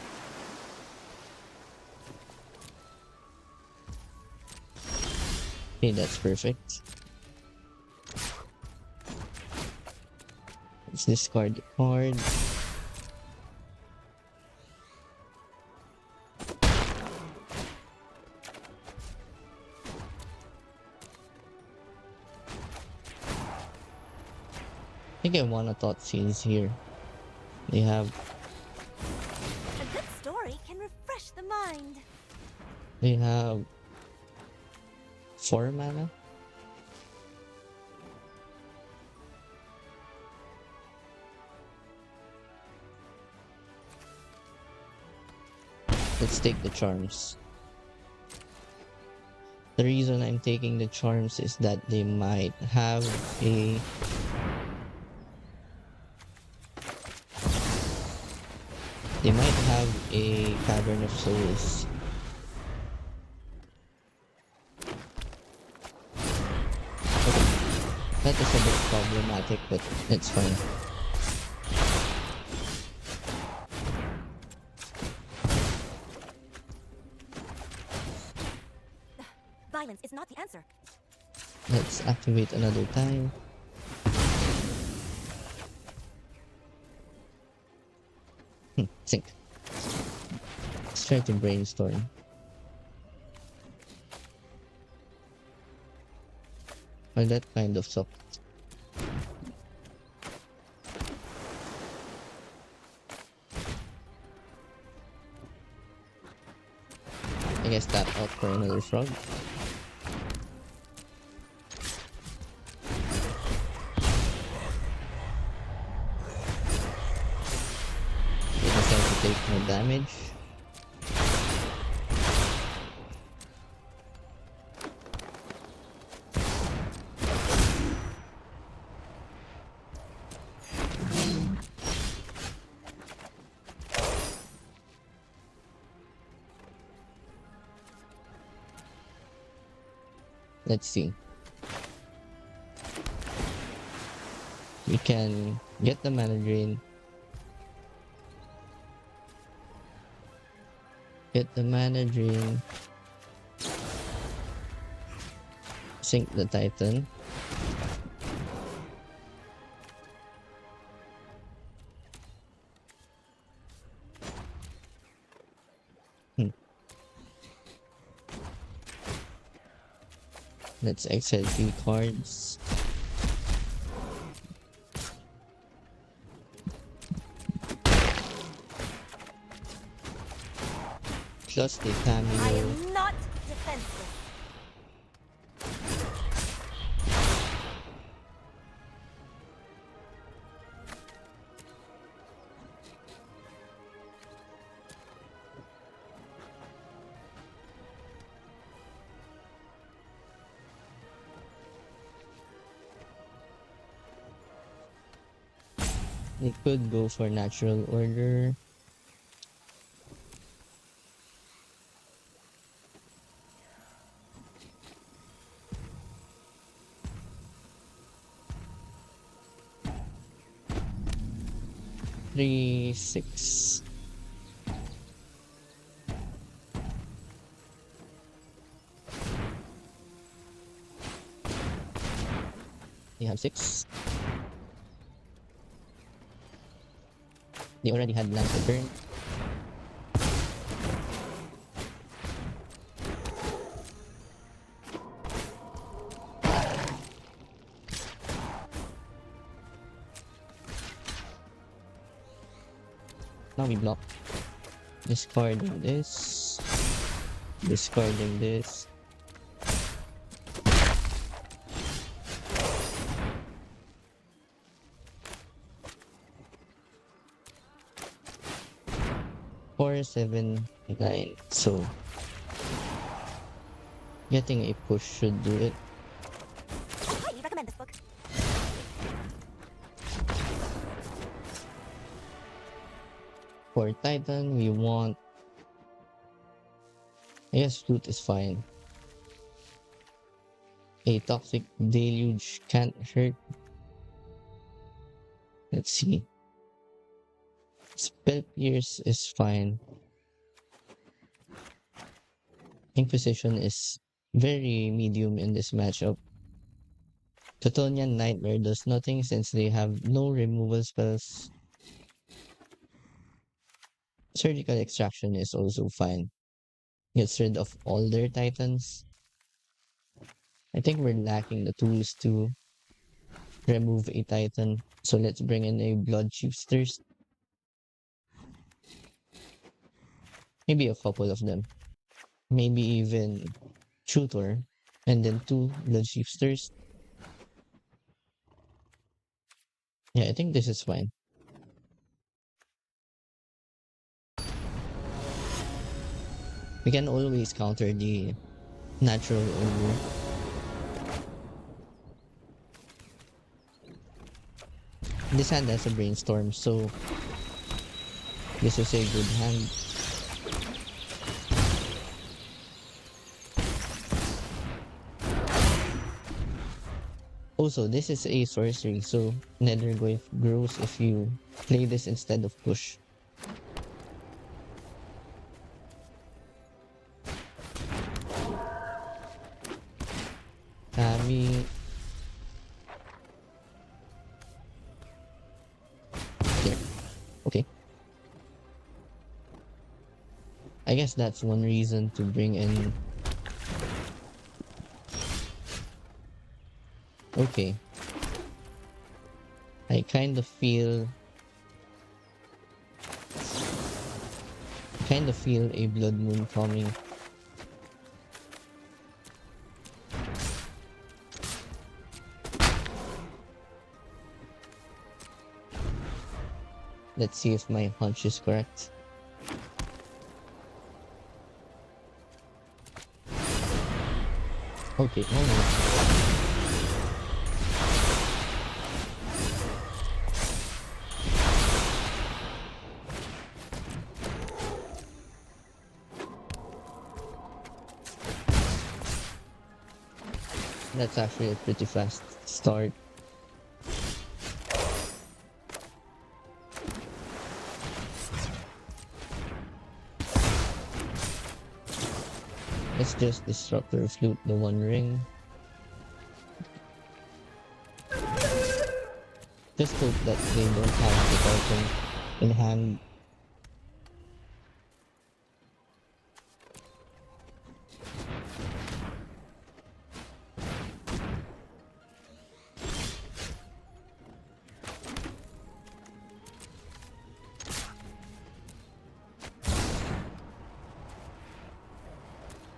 Okay, that's perfect. Let's discard the card. I think I want a thought scenes here. They have A good story can refresh the mind. 4 mana. Let's take the charms. The reason I'm taking the charms is that they might have a Cavern of Souls. Okay. That is a bit problematic, but it's fine. Violence is not the answer. Let's activate another time. Sync. Let's try to brainstorm. Well, that kind of sucked. I guess tap out for another frog. We decide to take more damage. Let's see. We can get the mana drain. Get the mana drain. Sink the Titan. Let's exile 3 cards. Plus the I Tamiyo. am not defenseless. We could go for natural order. Three, 6. They have 6. They already had land to burn. Now we block. Discarding this. Discarding this. Four, 7, 9. So getting a push should do it. Highly recommend this book. For Titan, we want. I guess Flute is fine. A Toxic Deluge can't hurt. Let's see. Spell Pierce is fine. Inquisition is very medium in this matchup. Totonian Nightmare does nothing since they have no removal spells. Surgical Extraction is also fine. Gets rid of all their titans. I think we're lacking the tools to remove a titan. So let's bring in a Blood Chiefsters. Maybe a couple of them. Maybe even Tutor. And then two Blood Chiefsters. Yeah, I think this is fine. We can always counter the natural ogre. This hand has a brainstorm, so this is a good hand. Also, this is a sorcery, so Nethergoyf grows if you play this instead of push. Tami. There. Okay. I guess that's one reason to bring in. Okay. I kind of feel a blood moon coming. Let's see if my hunch is correct. Okay, almost. That's actually a pretty fast start. Let's just Disruptor Flute the One Ring. Just hope that they don't have the token in hand.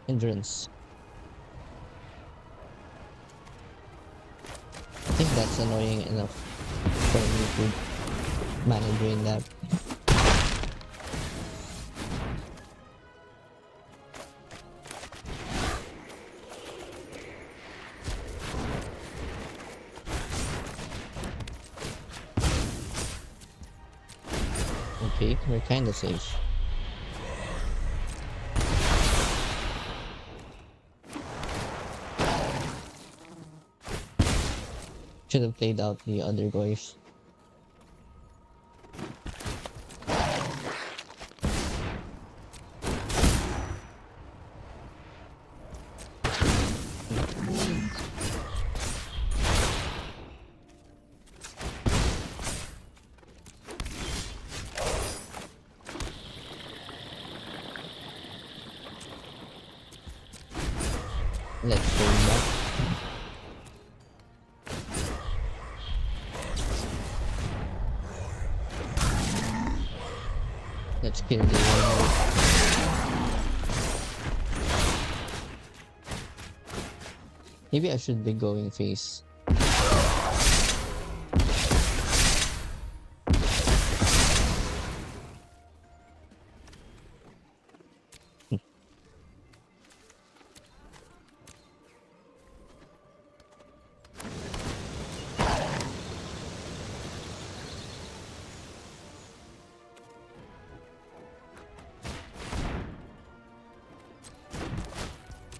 Hindrance. I think that's annoying enough for me to manage doing that. Okay, we're kinda safe. Should have played out the other Goyfs. Let's go back. Let's kill the one. Maybe I should be going face.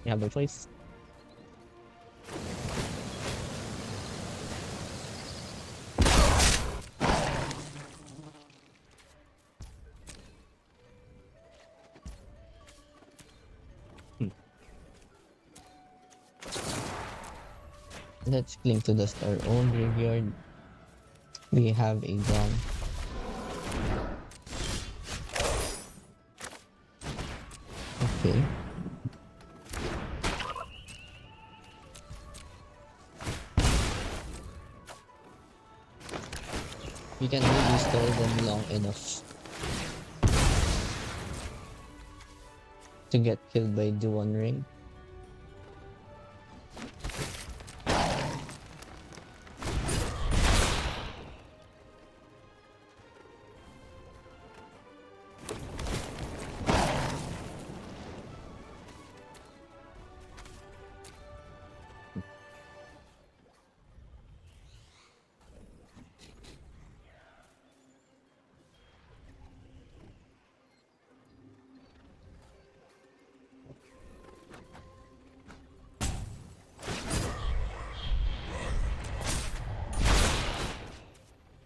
You have no choice. Let's cling to dust our own graveyard. We have a dawn. Okay. We can really stall them long enough to get killed by the One Ring.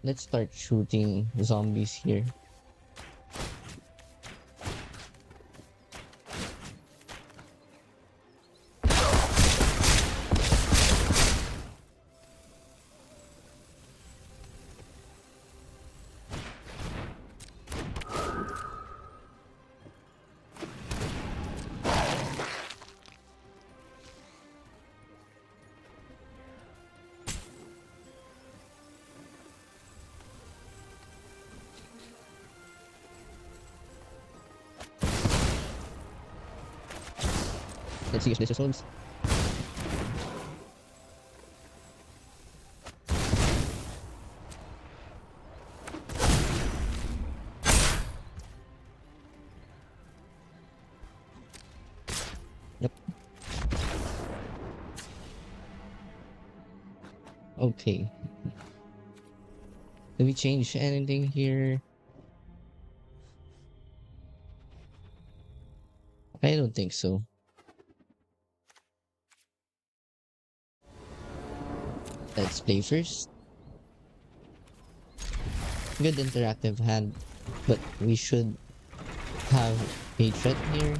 Let's start shooting zombies here. Let's see if this resolves. Yep. Okay. Did we change anything here? I don't think so. Let's play first. Good interactive hand, but we should have a threat here.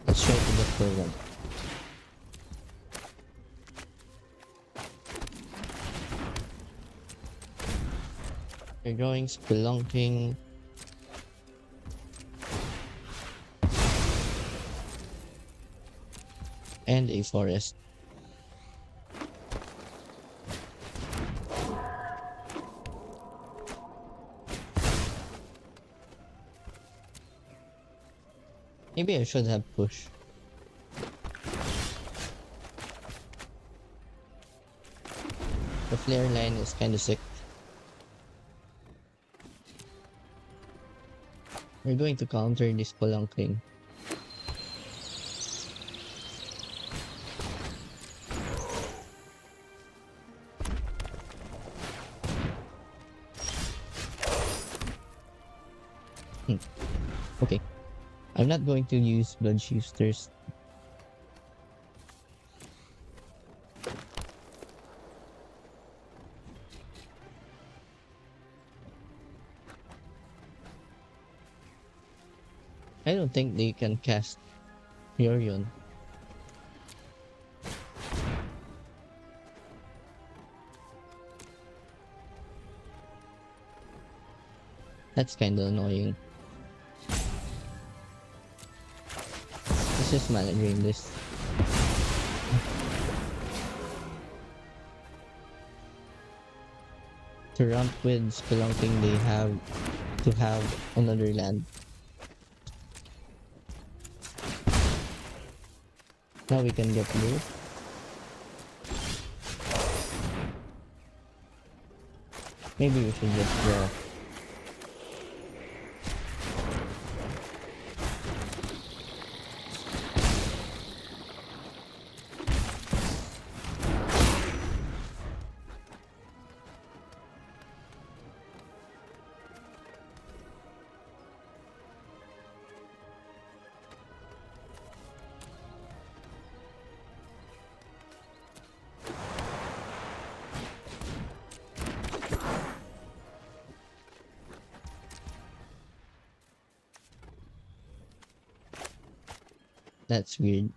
Let's try to get for one. We're going spelunking. And a forest. Maybe I should have pushed. The flare line is kind of sick. We're going to counter this spelunking. Okay. I'm not going to use blood shifters. I don't think they can cast Yorion. That's kinda annoying. Let's just mana drain this. To ramp with spelunking, they have to have another land. Now we can get blue. Maybe we should just draw. That's weird.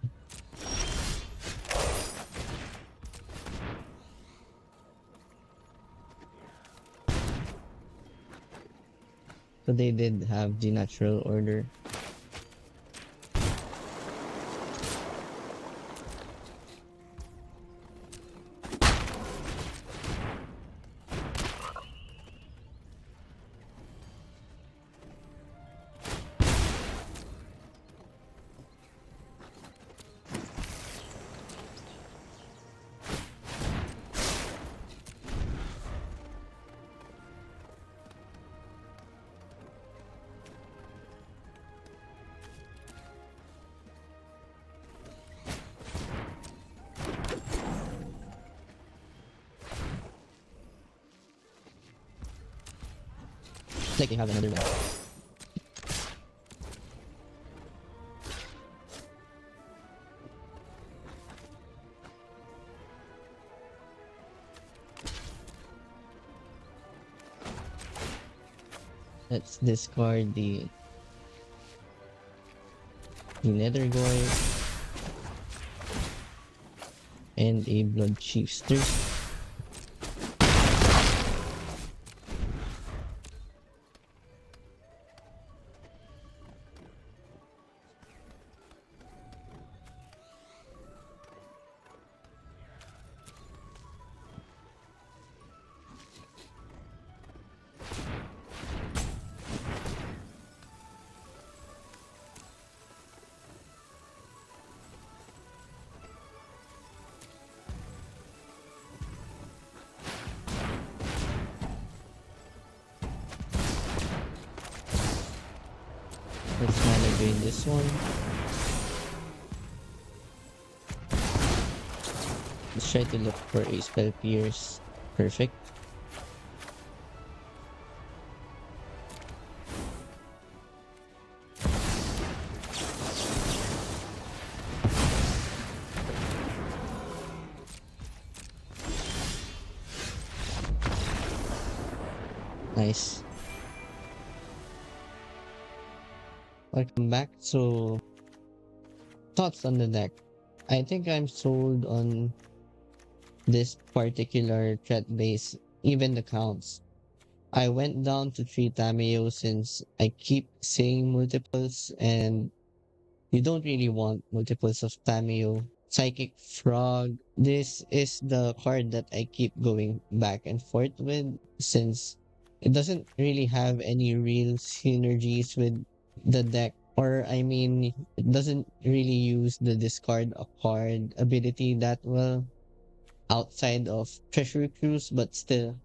So they did have the natural order. It's like they have another one. Let's discard the Nethergoyf and a Blood Chiefster. Let's mana drain this one. Let's try to look for a spell pierce. Perfect. Nice. Welcome back. So, thoughts on the deck. I think I'm sold on this particular threat base, even the counts. I went down to 3 Tamiyo since I keep saying multiples and you don't really want multiples of Tamiyo. Psychic Frog. This is the card that I keep going back and forth with since it doesn't really have any real synergies with the deck. Or, I mean, it doesn't really use the discard a card ability that well outside of Treasury Cruise, but still,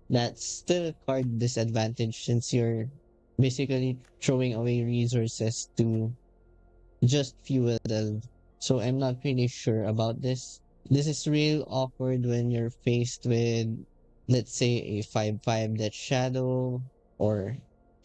that's still a card disadvantage since you're basically throwing away resources to just fuel them. So I'm not really sure about this. This is real awkward when you're faced with, let's say, a 5/5 Death Shadow or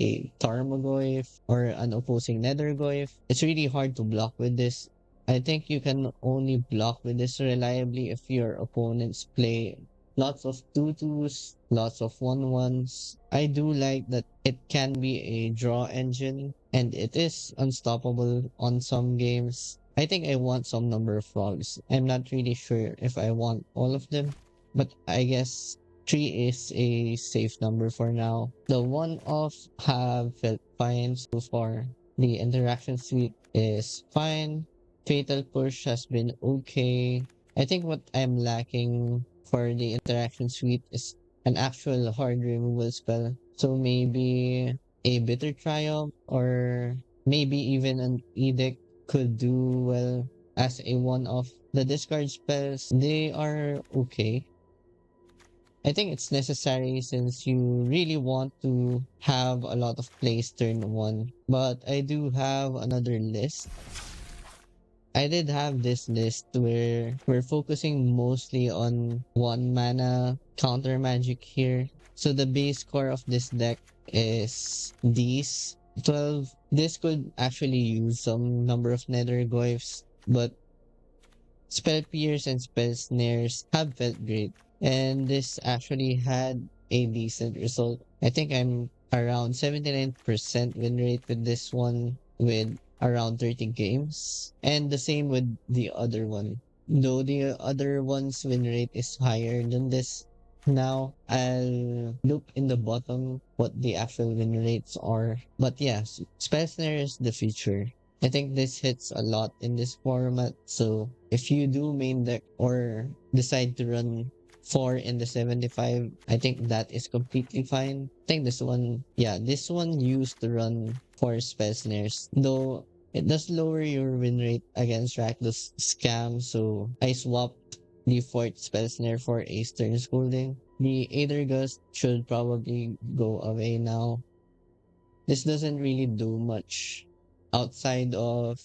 a Tarmogoyf or an opposing Nethergoyf. It's really hard to block with this. I think you can only block with this reliably if your opponents play lots of 2/2s, lots of 1/1s. I do like that it can be a draw engine and it is unstoppable on some games. I think I want some number of frogs. I'm not really sure if I want all of them, but I guess 3 is a safe number for now. The one-offs have felt fine so far. The interaction suite is fine. Fatal Push has been okay. I think what I'm lacking for the interaction suite is an actual hard removal spell. So maybe a Bitter Triumph or maybe even an Edict could do well as a one-off. The discard spells, they are okay. I think it's necessary since you really want to have a lot of plays turn one. But I do have another list. I did have this list where we're focusing mostly on one mana counter magic here. So the base core of this deck is these 12. This could actually use some number of Nethergoyfs, but Spell Pierce and Spell Snares have felt great. And this actually had a decent result. I think I'm around 79% win rate with this one with around 30 games. And the same with the other one. Though the other one's win rate is higher than this, Now I'll look in the bottom what the actual win rates are. But yes, Spell Snare is the future. I think this hits a lot in this format. So if you do main deck or decide to run 4 in the 75, I think that is completely fine. I think this one, yeah, this one used to run 4 Spell Snares. Though it does lower your win rate against Rakdos Scam, so I swapped the fourth spell snare for a stern scolding. The Aether Gust should probably go away now. This doesn't really do much outside of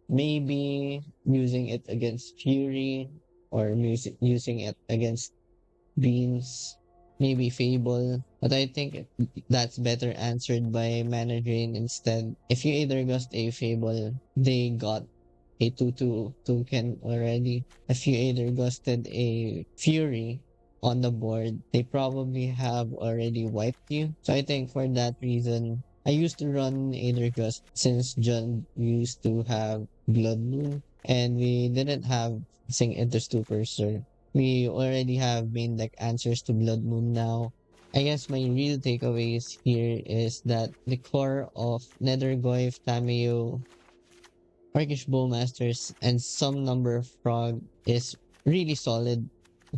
maybe using it against Fury or using it against Beams, maybe Fable. But I think that's better answered by Mana Drain instead. If you either gust a Fable, they got a 2-2 token already. If you either gusted a Fury on the board, they probably have already wiped you. So I think for that reason, I used to run Aether Gust since John used to have Blood Moon and we didn't have Sing into Stupor, so we already have main deck answers to Blood Moon now. I guess my real takeaways here is that the core of Nethergoyf, Tamiyo, Orcish Bowmasters, and some number of frog is really solid.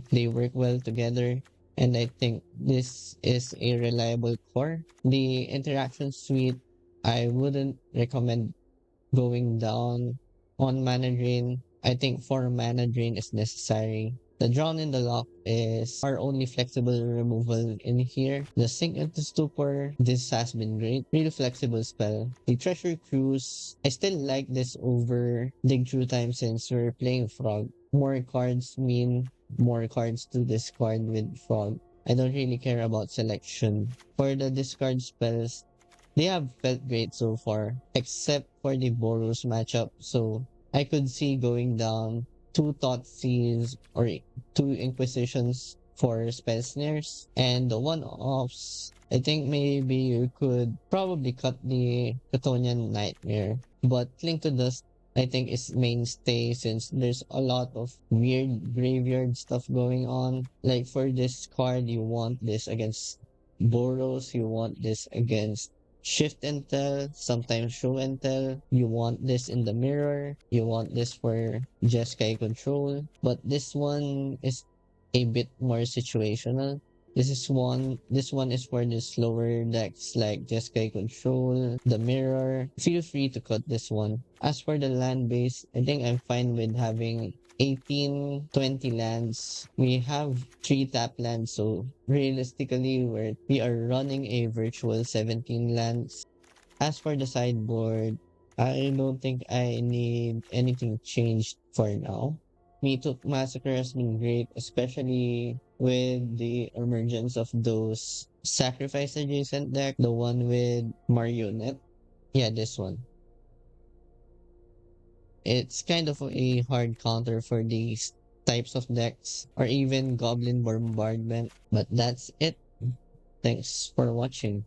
They work well together, and I think this is a reliable core. The interaction suite, I wouldn't recommend going down on mana drain. I think 4 mana drain is necessary. The Drown in the Loch is our only flexible removal in here. The Sink into Stupor, this has been great. Really flexible spell. The Treasure Cruise, I still like this over Dig Through Time since we're playing Frog. More cards mean more cards to discard with Frog. I don't really care about selection. For the discard spells, they have felt great so far, except for the Boros matchup. So I could see going down 2 Thoughtseize or 2 Inquisitions for spell snares and the one-offs. I think maybe you could probably cut the Chthonian Nightmare, but Cling to Dust I think is mainstay since there's a lot of weird graveyard stuff going on. Like for this card, you want this against Boros, you want this against Shift and Tell, sometimes Show and Tell. You want this in the mirror. You want this for Jeskai Control. But this one is a bit more situational. This one is for the slower decks like Jeskai Control, the mirror. Feel free to cut this one. As for the land base, I think I'm fine with having 18, 20 lands. We have 3 tap lands, so realistically we are running a virtual 17 lands. As for the sideboard, I don't think I need anything changed for now. Mythic Massacre has been great, especially with the emergence of those sacrifice adjacent deck, the one with Marionette. Yeah, this one. It's kind of a hard counter for these types of decks, or even Goblin Bombardment. But that's it. Thanks for watching.